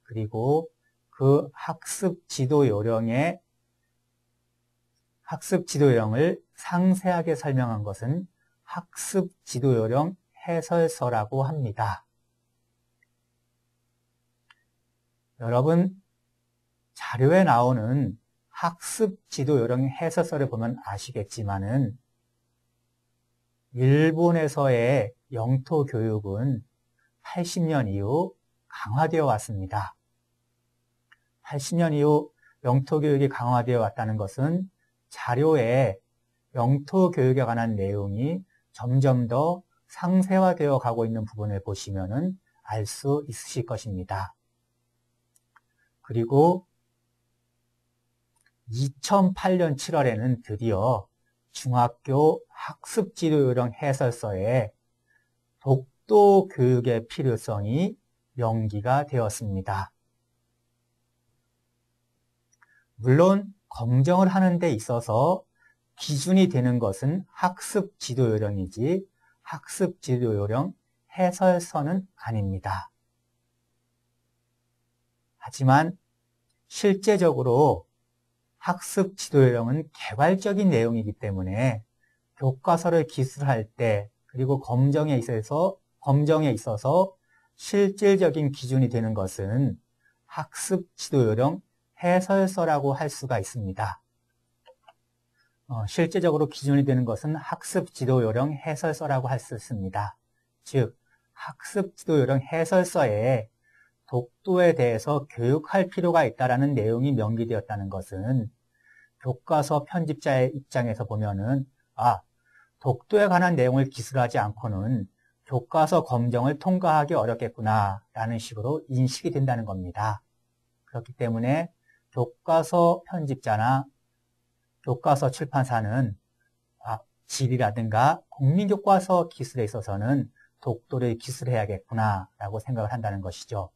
그리고 그 학습 지도 요령을 상세하게 설명한 것은 학습 지도 요령 해설서라고 합니다. 여러분, 자료에 나오는 학습 지도 요령 해설서를 보면 아시겠지만은 일본에서의 영토 교육은 80년 이후 강화되어 왔습니다. 80년 이후 영토 교육이 강화되어 왔다는 것은 자료에 영토 교육에 관한 내용이 점점 더 상세화되어 가고 있는 부분을 보시면은 알 수 있으실 것입니다. 그리고 2008년 7월에는 드디어 중학교 학습지도요령 해설서에 독도 교육의 필요성이 명기가 되었습니다. 물론 검정을 하는 데 있어서 기준이 되는 것은 학습지도요령이지 학습지도요령 해설서는 아닙니다. 하지만 실제적으로 학습지도요령은 개괄적인 내용이기 때문에 교과서를 기술할 때 그리고 검정에 있어서 실질적인 기준이 되는 것은 학습지도요령 해설서라고 할 수가 있습니다. 실제적으로 기준이 되는 것은 학습지도요령 해설서라고 할 수 있습니다. 즉, 학습지도요령 해설서에 독도에 대해서 교육할 필요가 있다는 내용이 명기되었다는 것은 교과서 편집자의 입장에서 보면은 독도에 관한 내용을 기술하지 않고는 교과서 검정을 통과하기 어렵겠구나 라는 식으로 인식이 된다는 겁니다. 그렇기 때문에 교과서 편집자나 교과서 출판사는 질이라든가 국민교과서 기술에 있어서는 독도를 기술해야겠구나 라고 생각을 한다는 것이죠.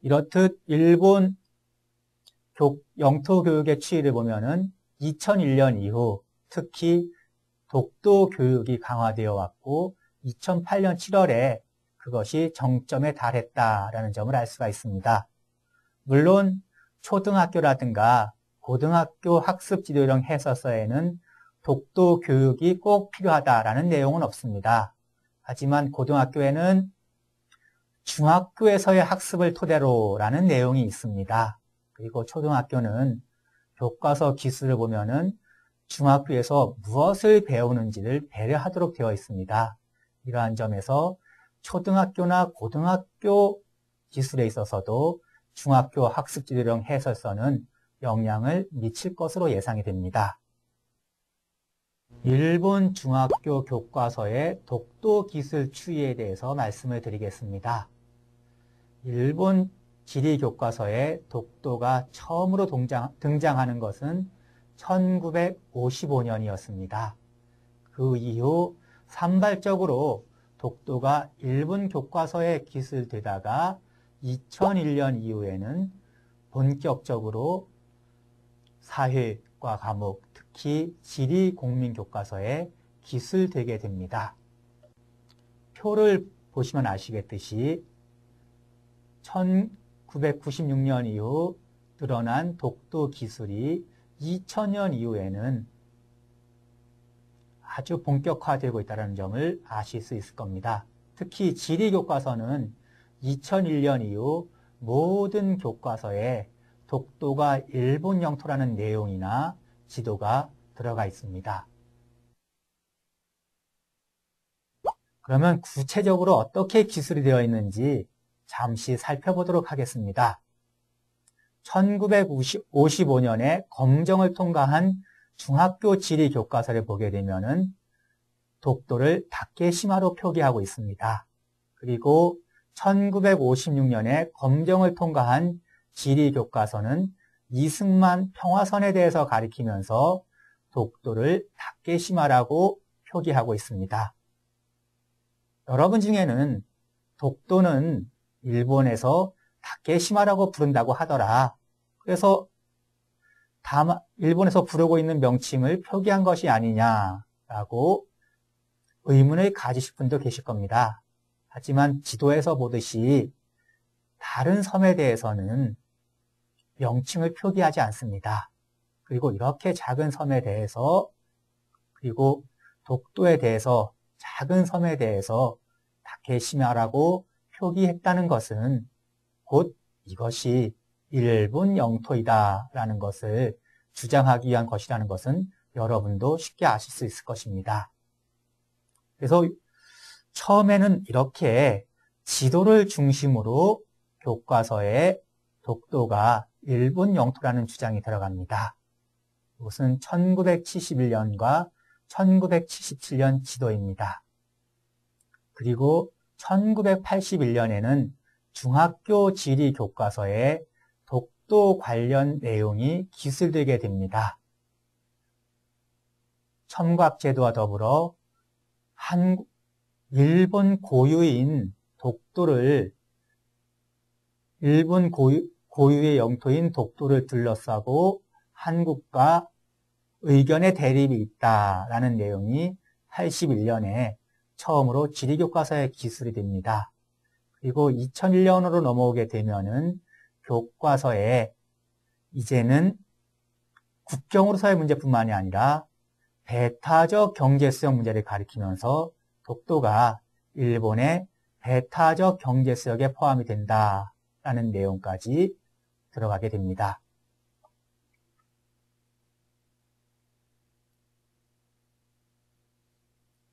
이렇듯 일본 영토 교육의 추이를 보면은 2001년 이후 특히 독도 교육이 강화되어 왔고 2008년 7월에 그것이 정점에 달했다라는 점을 알 수가 있습니다. 물론 초등학교라든가 고등학교 학습지도요령 해설서에는 독도 교육이 꼭 필요하다라는 내용은 없습니다. 하지만 고등학교에는 중학교에서의 학습을 토대로라는 내용이 있습니다. 그리고 초등학교는 교과서 기술을 보면은 중학교에서 무엇을 배우는지를 배려하도록 되어 있습니다. 이러한 점에서 초등학교나 고등학교 기술에 있어서도 중학교 학습지도요령 해설서는 영향을 미칠 것으로 예상이 됩니다. 일본 중학교 교과서의 독도 기술 추이에 대해서 말씀을 드리겠습니다. 일본 지리 교과서에 독도가 처음으로 등장하는 것은 1955년이었습니다. 그 이후 산발적으로 독도가 일본 교과서에 기술되다가 2001년 이후에는 본격적으로 사회과 과목, 특히 지리 공민 교과서에 기술되게 됩니다. 표를 보시면 아시겠듯이 1996년 이후 드러난 독도 기술이 2000년 이후에는 아주 본격화되고 있다는 점을 아실 수 있을 겁니다. 특히 지리 교과서는 2001년 이후 모든 교과서에 독도가 일본 영토라는 내용이나 지도가 들어가 있습니다. 그러면 구체적으로 어떻게 기술이 되어 있는지 잠시 살펴보도록 하겠습니다. 1955년에 검정을 통과한 중학교 지리 교과서를 보게 되면은 독도를 다케시마로 표기하고 있습니다. 그리고 1956년에 검정을 통과한 지리 교과서는 이승만 평화선에 대해서 가리키면서 독도를 다케시마라고 표기하고 있습니다. 여러분 중에는 독도는 일본에서 다케시마라고 부른다고 하더라. 그래서 다만 일본에서 부르고 있는 명칭을 표기한 것이 아니냐라고 의문을 가지실 분도 계실 겁니다. 하지만 지도에서 보듯이 다른 섬에 대해서는 명칭을 표기하지 않습니다. 그리고 이렇게 작은 섬에 대해서 그리고 독도에 대해서 작은 섬에 대해서 다케시마라고 표기했다는 것은 곧 이것이 일본 영토이다라는 것을 주장하기 위한 것이라는 것은 여러분도 쉽게 아실 수 있을 것입니다. 그래서 처음에는 이렇게 지도를 중심으로 교과서에 독도가 일본 영토라는 주장이 들어갑니다. 이것은 1971년과 1977년 지도입니다. 그리고 1981년에는 중학교 지리 교과서에 독도 관련 내용이 기술되게 됩니다. 첨곽제도와 더불어 일본 고유인 독도를 일본 고유의 영토인 독도를 둘러싸고 한국과 의견의 대립이 있다라는 내용이 81년에 처음으로 지리교과서에 기술이 됩니다. 그리고 2001년으로 넘어오게 되면은 교과서에 이제는 국경으로서의 문제뿐만이 아니라 배타적 경제수역 문제를 가리키면서 독도가 일본의 배타적 경제수역에 포함이 된다라는 내용까지 들어가게 됩니다.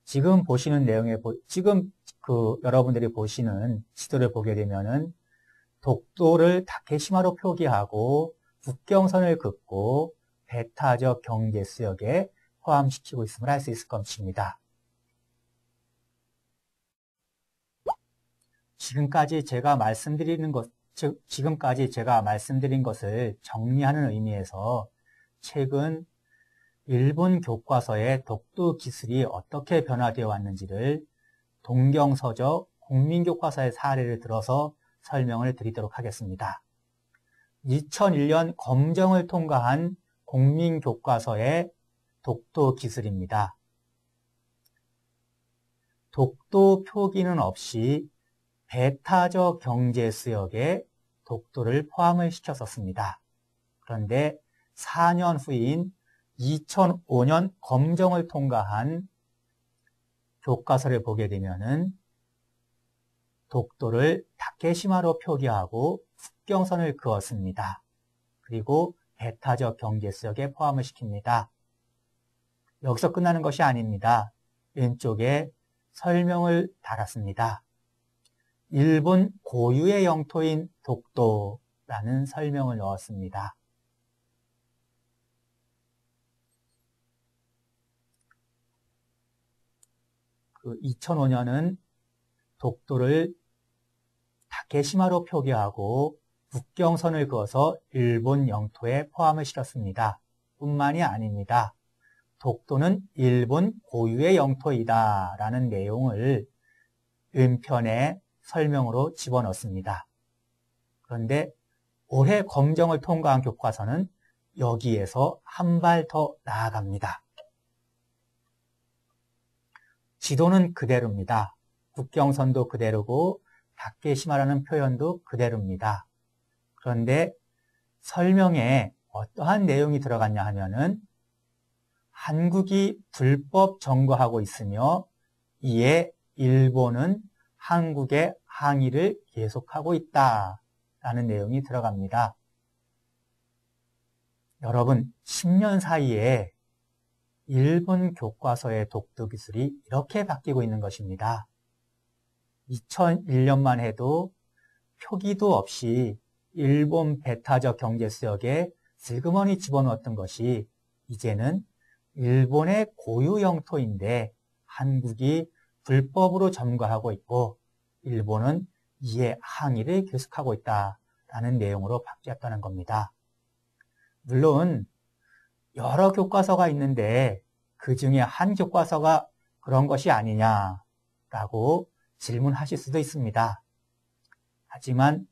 지금 보시는 내용에, 여러분들이 보시는 지도를 보게 되면은 독도를 다케시마로 표기하고 국경선을 긋고 배타적 경제수역에 포함시키고 있음을 알 수 있을 것입니다. 지금까지 제가 말씀드린 것을 정리하는 의미에서 최근 일본 교과서의 독도 기술이 어떻게 변화되어 왔는지를 동경서적 국민교과서의 사례를 들어서 설명을 드리도록 하겠습니다. 2001년 검정을 통과한 국민교과서의 독도 기술입니다. 독도 표기는 없이 배타적 경제수역에 독도를 포함을 시켰었습니다. 그런데 4년 후인 2005년 검정을 통과한 교과서를 보게 되면은 독도를 다케시마로 표기하고 국경선을 그었습니다. 그리고 배타적 경제수역에 포함을 시킵니다. 여기서 끝나는 것이 아닙니다. 왼쪽에 설명을 달았습니다. 일본 고유의 영토인 독도라는 설명을 넣었습니다. 2005년은 독도를 다케시마로 표기하고 국경선을 그어서 일본 영토에 포함을 시켰습니다. 뿐만이 아닙니다. 독도는 일본 고유의 영토이다 라는 내용을 은편의 설명으로 집어넣습니다. 그런데 올해 검정을 통과한 교과서는 여기에서 한 발 더 나아갑니다. 지도는 그대로입니다. 국경선도 그대로고 다케시마라는 표현도 그대로입니다. 그런데 설명에 어떠한 내용이 들어갔냐 하면은 한국이 불법 점거하고 있으며 이에 일본은 한국의 항의를 계속하고 있다라는 내용이 들어갑니다. 여러분, 10년 사이에 일본 교과서의 독도 기술이 이렇게 바뀌고 있는 것입니다. 2001년만 해도 표기도 없이 일본 배타적 경제수역에 슬그머니 집어넣었던 것이 이제는 일본의 고유 영토인데 한국이 불법으로 점거하고 있고 일본은 이에 항의를 계속하고 있다라는 내용으로 바뀌었다는 겁니다. 물론 여러 교과서가 있는데 그 중에 한 교과서가 그런 것이 아니냐라고 질문하실 수도 있습니다. 하지만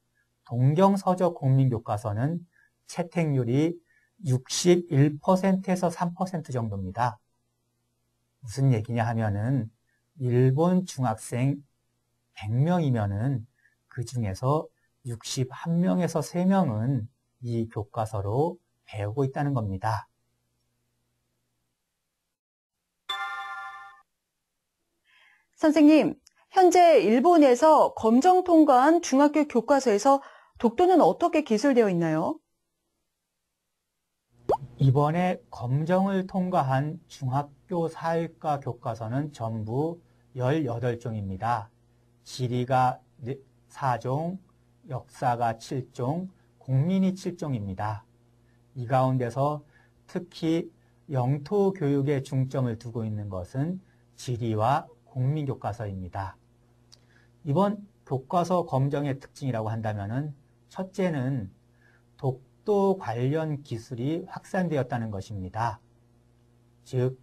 동경서적 공민교과서는 채택률이 61%에서 3% 정도입니다. 무슨 얘기냐 하면은 일본 중학생 100명이면은 그 중에서 61명에서 3명은 이 교과서로 배우고 있다는 겁니다. 선생님, 현재 일본에서 검정 통과한 중학교 교과서에서 독도는 어떻게 기술되어 있나요? 이번에 검정을 통과한 중학교 사회과 교과서는 전부 18종입니다. 지리가 4종, 역사가 7종, 국민이 7종입니다. 이 가운데서 특히 영토 교육에 중점을 두고 있는 것은 지리와 국민교과서입니다. 이번 교과서 검정의 특징이라고 한다면 첫째는 독도 관련 기술이 확산되었다는 것입니다. 즉,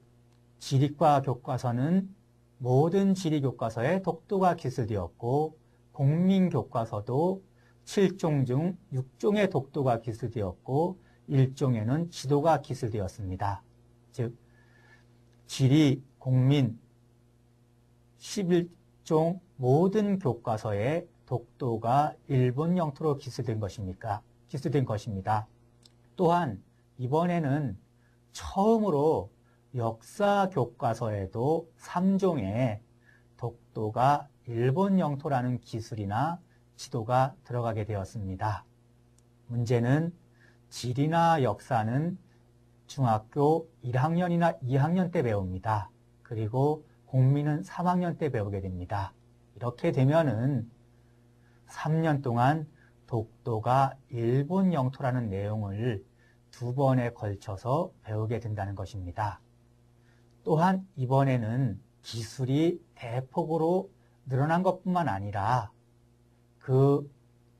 지리과 교과서는 모든 지리교과서에 독도가 기술되었고 국민교과서도 7종 중 6종의 독도가 기술되었고 1종에는 지도가 기술되었습니다. 즉, 지리, 국민, 11종 모든 교과서에 독도가 일본 영토로 기술된 것입니다. 또한 이번에는 처음으로 역사 교과서에도 3종에 독도가 일본 영토라는 기술이나 지도가 들어가게 되었습니다. 문제는 지리나 역사는 중학교 1학년이나 2학년 때 배웁니다. 그리고 국민은 3학년 때 배우게 됩니다. 이렇게 되면은 3년 동안 독도가 일본 영토라는 내용을 2번에 걸쳐서 배우게 된다는 것입니다. 또한 이번에는 기술이 대폭으로 늘어난 것뿐만 아니라 그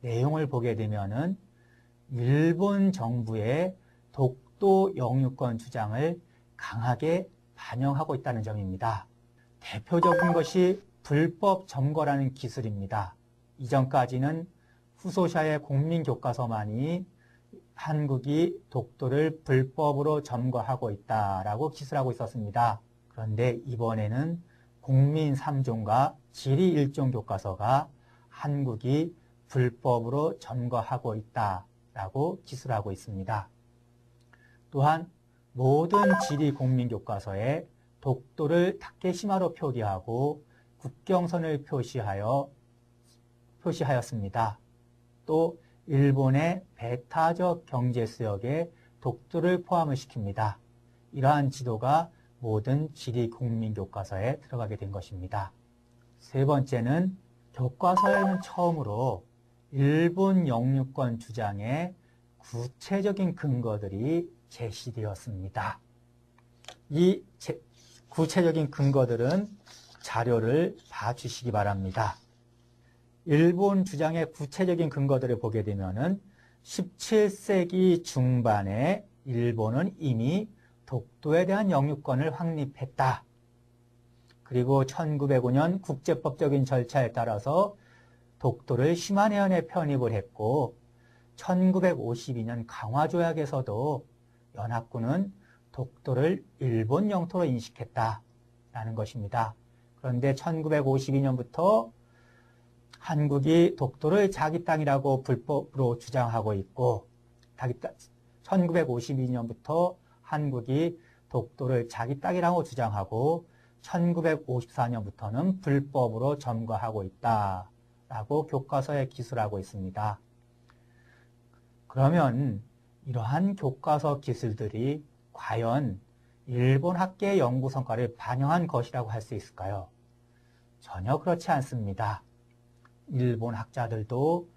내용을 보게 되면은 일본 정부의 독도 영유권 주장을 강하게 반영하고 있다는 점입니다. 대표적인 것이 불법 점거라는 기술입니다. 이전까지는 후소샤의 국민교과서만이 한국이 독도를 불법으로 점거하고 있다라고 기술하고 있었습니다. 그런데 이번에는 국민 3종과 지리 1종 교과서가 한국이 불법으로 점거하고 있다라고 기술하고 있습니다. 또한 모든 지리 국민교과서에 독도를 다케시마로 표기하고 국경선을 표시하였습니다. 또 일본의 배타적 경제수역에 독도를 포함을 시킵니다. 이러한 지도가 모든 지리 국민교과서에 들어가게 된 것입니다. 세 번째는 교과서에는 처음으로 일본 영유권 주장의 구체적인 근거들이 제시되었습니다. 이 구체적인 근거들은 자료를 봐주시기 바랍니다. 일본 주장의 구체적인 근거들을 보게 되면은 17세기 중반에 일본은 이미 독도에 대한 영유권을 확립했다. 그리고 1905년 국제법적인 절차에 따라서 독도를 시마네현에 편입을 했고 1952년 강화조약에서도 연합군은 독도를 일본 영토로 인식했다라는 것입니다. 그런데 1952년부터 한국이 독도를 자기 땅이라고 불법으로 주장하고 있고 1952년부터 한국이 독도를 자기 땅이라고 주장하고 1954년부터는 불법으로 점거하고 있다라고 교과서에 기술하고 있습니다. 그러면 이러한 교과서 기술들이 과연 일본 학계의 연구 성과를 반영한 것이라고 할 수 있을까요? 전혀 그렇지 않습니다. 일본 학자들도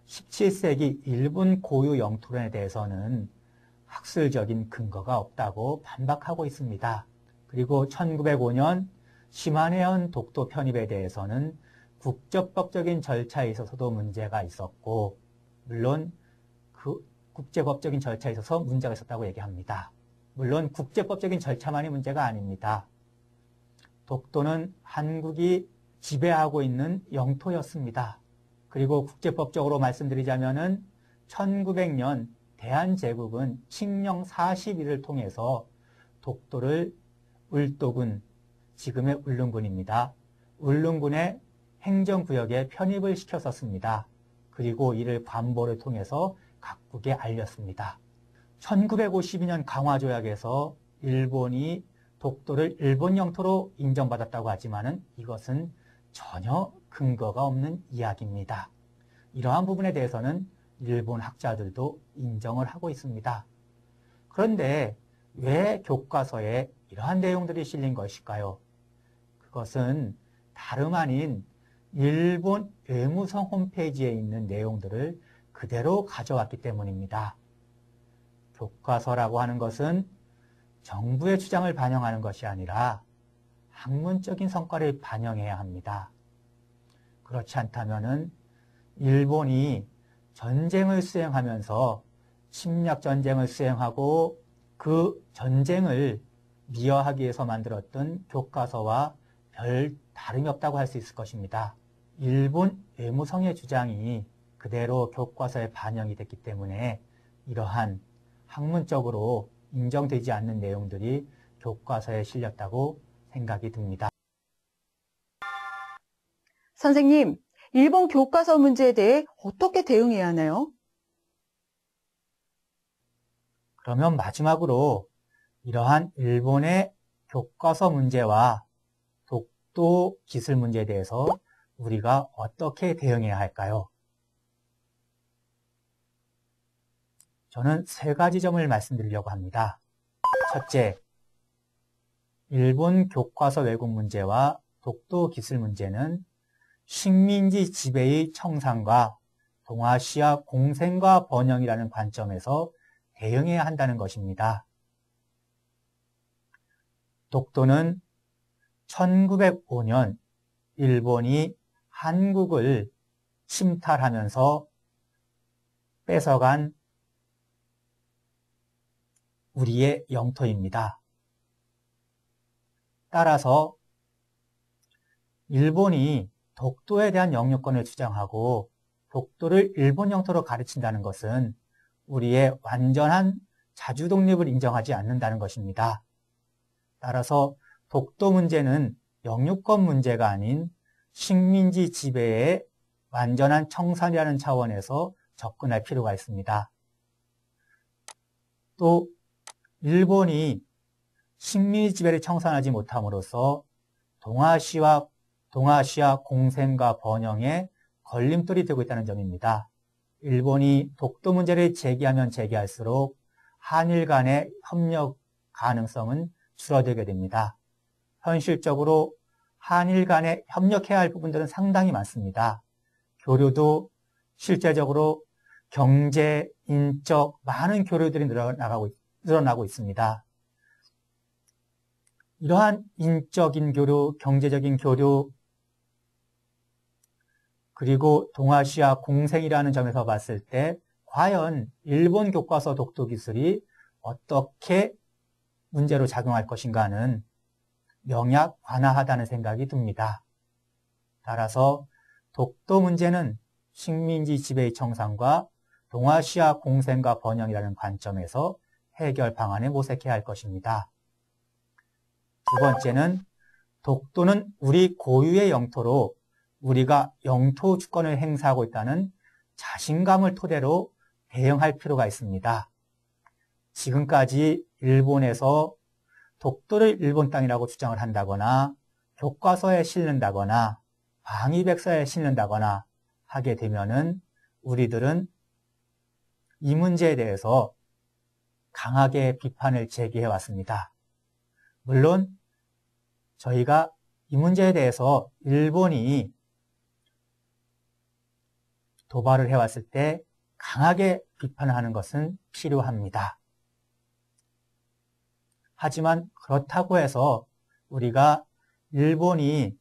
17세기 일본 고유 영토론에 대해서는 학술적인 근거가 없다고 반박하고 있습니다. 그리고 1905년 시마네현 독도 편입에 대해서는 국제법적인 절차에 있어서도 문제가 있었고 물론 그 국제법적인 절차에 있어서 문제가 있었다고 얘기합니다. 물론 국제법적인 절차만이 문제가 아닙니다. 독도는 한국이 지배하고 있는 영토였습니다. 그리고 국제법적으로 말씀드리자면은 1900년 대한제국은 칙령 41을 통해서 독도를 울도군, 지금의 울릉군입니다. 울릉군의 행정구역에 편입을 시켰었습니다. 그리고 이를 관보를 통해서 각국에 알렸습니다. 1952년 강화조약에서 일본이 독도를 일본 영토로 인정받았다고 하지만은 이것은 전혀 근거가 없는 이야기입니다. 이러한 부분에 대해서는 일본 학자들도 인정을 하고 있습니다. 그런데 왜 교과서에 이러한 내용들이 실린 것일까요? 그것은 다름 아닌 일본 외무성 홈페이지에 있는 내용들을 그대로 가져왔기 때문입니다. 교과서라고 하는 것은 정부의 주장을 반영하는 것이 아니라 학문적인 성과를 반영해야 합니다. 그렇지 않다면은 일본이 전쟁을 수행하면서 침략전쟁을 수행하고 그 전쟁을 미화하기 위해서 만들었던 교과서와 별 다름이 없다고 할 수 있을 것입니다. 일본 외무성의 주장이 그대로 교과서에 반영이 됐기 때문에 이러한 학문적으로 인정되지 않는 내용들이 교과서에 실렸다고 생각이 듭니다. 선생님, 일본 교과서 문제에 대해 어떻게 대응해야 하나요? 그러면 마지막으로 이러한 일본의 교과서 문제와 독도 기술 문제에 대해서 우리가 어떻게 대응해야 할까요? 저는 세 가지 점을 말씀드리려고 합니다. 첫째, 일본 교과서 왜곡 문제와 독도 기술 문제는 식민지 지배의 청산과 동아시아 공생과 번영이라는 관점에서 대응해야 한다는 것입니다. 독도는 1905년 일본이 한국을 침탈하면서 뺏어간 우리의 영토입니다. 따라서 일본이 독도에 대한 영유권을 주장하고 독도를 일본 영토로 가르친다는 것은 우리의 완전한 자주 독립을 인정하지 않는다는 것입니다. 따라서 독도 문제는 영유권 문제가 아닌 식민지 지배의 완전한 청산이라는 차원에서 접근할 필요가 있습니다. 또 일본이 식민지 지배를 청산하지 못함으로써 동아시아 공생과 번영에 걸림돌이 되고 있다는 점입니다. 일본이 독도 문제를 제기하면 제기할수록 한일 간의 협력 가능성은 줄어들게 됩니다. 현실적으로 한일 간에 협력해야 할 부분들은 상당히 많습니다. 교류도 실제적으로 경제, 인적 많은 교류들이 늘어나고 있습니다. 이러한 인적인 교류, 경제적인 교류, 그리고 동아시아 공생이라는 점에서 봤을 때 과연 일본 교과서 독도 기술이 어떻게 문제로 작용할 것인가는 명약관화하다는 생각이 듭니다. 따라서 독도 문제는 식민지 지배의 청산과 동아시아 공생과 번영이라는 관점에서 해결 방안을 모색해야 할 것입니다. 두 번째는 독도는 우리 고유의 영토로 우리가 영토 주권을 행사하고 있다는 자신감을 토대로 대응할 필요가 있습니다. 지금까지 일본에서 독도를 일본 땅이라고 주장을 한다거나 교과서에 실는다거나 방위백서에 실는다거나 하게 되면은 우리들은 이 문제에 대해서 강하게 비판을 제기해 왔습니다. 물론 저희가 이 문제에 대해서 일본이 도발을 해왔을 때 강하게 비판하는 것은 필요합니다. 하지만 그렇다고 해서 우리가 일본이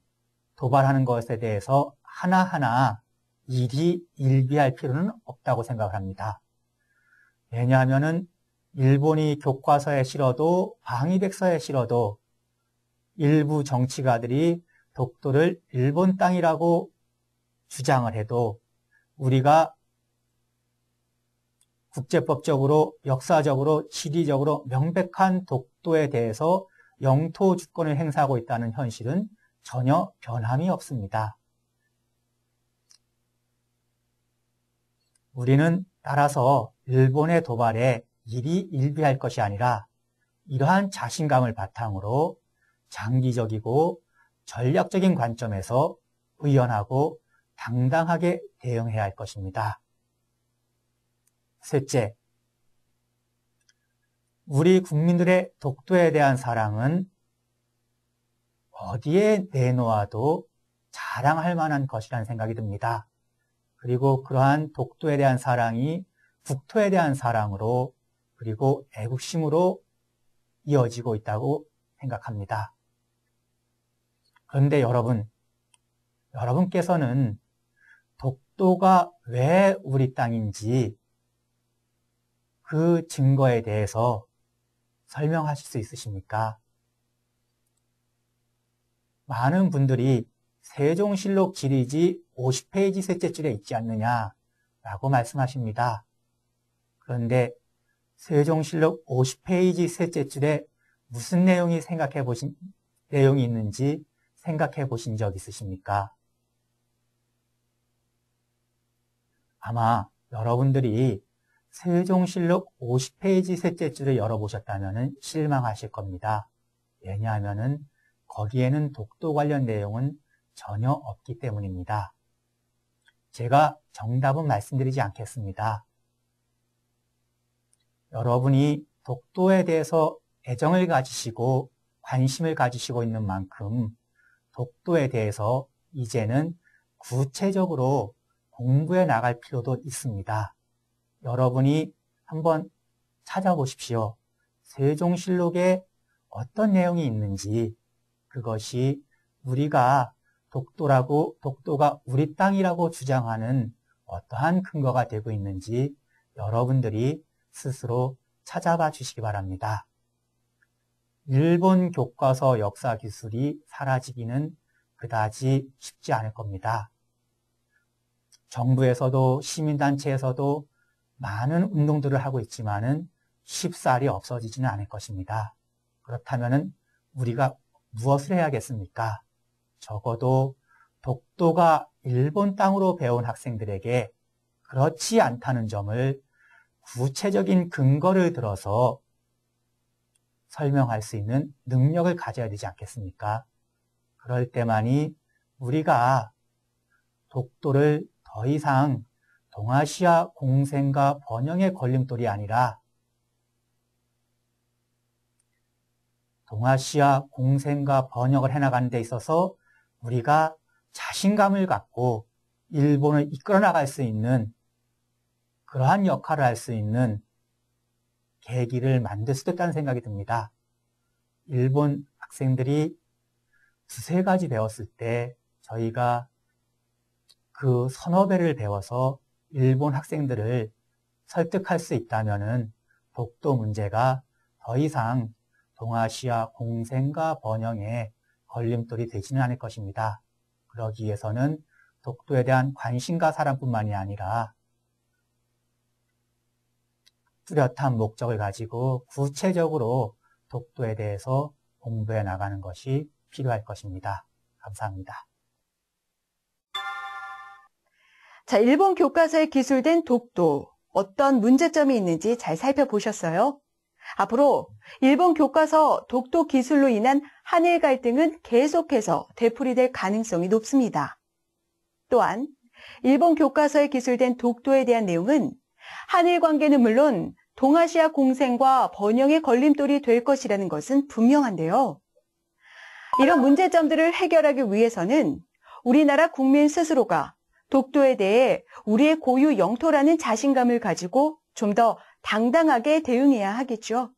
도발하는 것에 대해서 하나하나 일희일비할 필요는 없다고 생각을 합니다. 왜냐하면 일본이 교과서에 실어도 방위백서에 실어도 일부 정치가들이 독도를 일본 땅이라고 주장을 해도 우리가 국제법적으로, 역사적으로, 지리적으로 명백한 독도에 대해서 영토 주권을 행사하고 있다는 현실은 전혀 변함이 없습니다. 우리는 따라서 일본의 도발에 일희일비할 것이 아니라 이러한 자신감을 바탕으로 장기적이고 전략적인 관점에서 의연하고 당당하게 대응해야 할 것입니다. 셋째, 우리 국민들의 독도에 대한 사랑은 어디에 내놓아도 자랑할 만한 것이라는 생각이 듭니다. 그리고 그러한 독도에 대한 사랑이 국토에 대한 사랑으로 그리고 애국심으로 이어지고 있다고 생각합니다. 그런데 여러분께서는 독도가 왜 우리 땅인지 그 증거에 대해서 설명하실 수 있으십니까? 많은 분들이 세종실록 지리지 50페이지 셋째 줄에 있지 않느냐라고 말씀하십니다. 그런데 세종실록 50페이지 셋째 줄에 무슨 내용이 있는지 생각해 보신 적 있으십니까? 아마 여러분들이 세종실록 50페이지 셋째 줄을 열어보셨다면 실망하실 겁니다. 왜냐하면 거기에는 독도 관련 내용은 전혀 없기 때문입니다. 제가 정답은 말씀드리지 않겠습니다. 여러분이 독도에 대해서 애정을 가지시고 관심을 가지시고 있는 만큼 독도에 대해서 이제는 구체적으로 공부해 나갈 필요도 있습니다. 여러분이 한번 찾아보십시오. 세종실록에 어떤 내용이 있는지, 그것이 우리가 독도가 우리 땅이라고 주장하는 어떠한 근거가 되고 있는지 여러분들이 스스로 찾아봐 주시기 바랍니다. 일본 교과서 역사 기술이 사라지기는 그다지 쉽지 않을 겁니다. 정부에서도 시민단체에서도 많은 운동들을 하고 있지만은 쉽사리 없어지지는 않을 것입니다. 그렇다면 우리가 무엇을 해야겠습니까? 적어도 독도가 일본 땅으로 배운 학생들에게 그렇지 않다는 점을 구체적인 근거를 들어서 설명할 수 있는 능력을 가져야 되지 않겠습니까? 그럴 때만이 우리가 독도를 더 이상 동아시아 공생과 번영의 걸림돌이 아니라 동아시아 공생과 번영을 해나가는 데 있어서 우리가 자신감을 갖고 일본을 이끌어 나갈 수 있는 그러한 역할을 할 수 있는 계기를 만들 수도 있다는 생각이 듭니다. 일본 학생들이 두세 가지 배웠을 때 저희가 그 서너 배를 배워서 일본 학생들을 설득할 수 있다면은 독도 문제가 더 이상 동아시아 공생과 번영에 걸림돌이 되지는 않을 것입니다. 그러기 위해서는 독도에 대한 관심과 사랑뿐만이 아니라 뚜렷한 목적을 가지고 구체적으로 독도에 대해서 공부해 나가는 것이 필요할 것입니다. 감사합니다. 자, 일본 교과서에 기술된 독도, 어떤 문제점이 있는지 잘 살펴보셨어요? 앞으로 일본 교과서 독도 기술로 인한 한일 갈등은 계속해서 되풀이될 가능성이 높습니다. 또한 일본 교과서에 기술된 독도에 대한 내용은 한일 관계는 물론 동아시아 공생과 번영의 걸림돌이 될 것이라는 것은 분명한데요. 이런 문제점들을 해결하기 위해서는 우리나라 국민 스스로가 독도에 대해 우리의 고유 영토라는 자신감을 가지고 좀 더 당당하게 대응해야 하겠죠.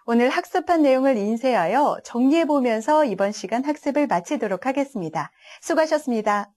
오늘 학습한 내용을 인쇄하여 정리해보면서 이번 시간 학습을 마치도록 하겠습니다. 수고하셨습니다.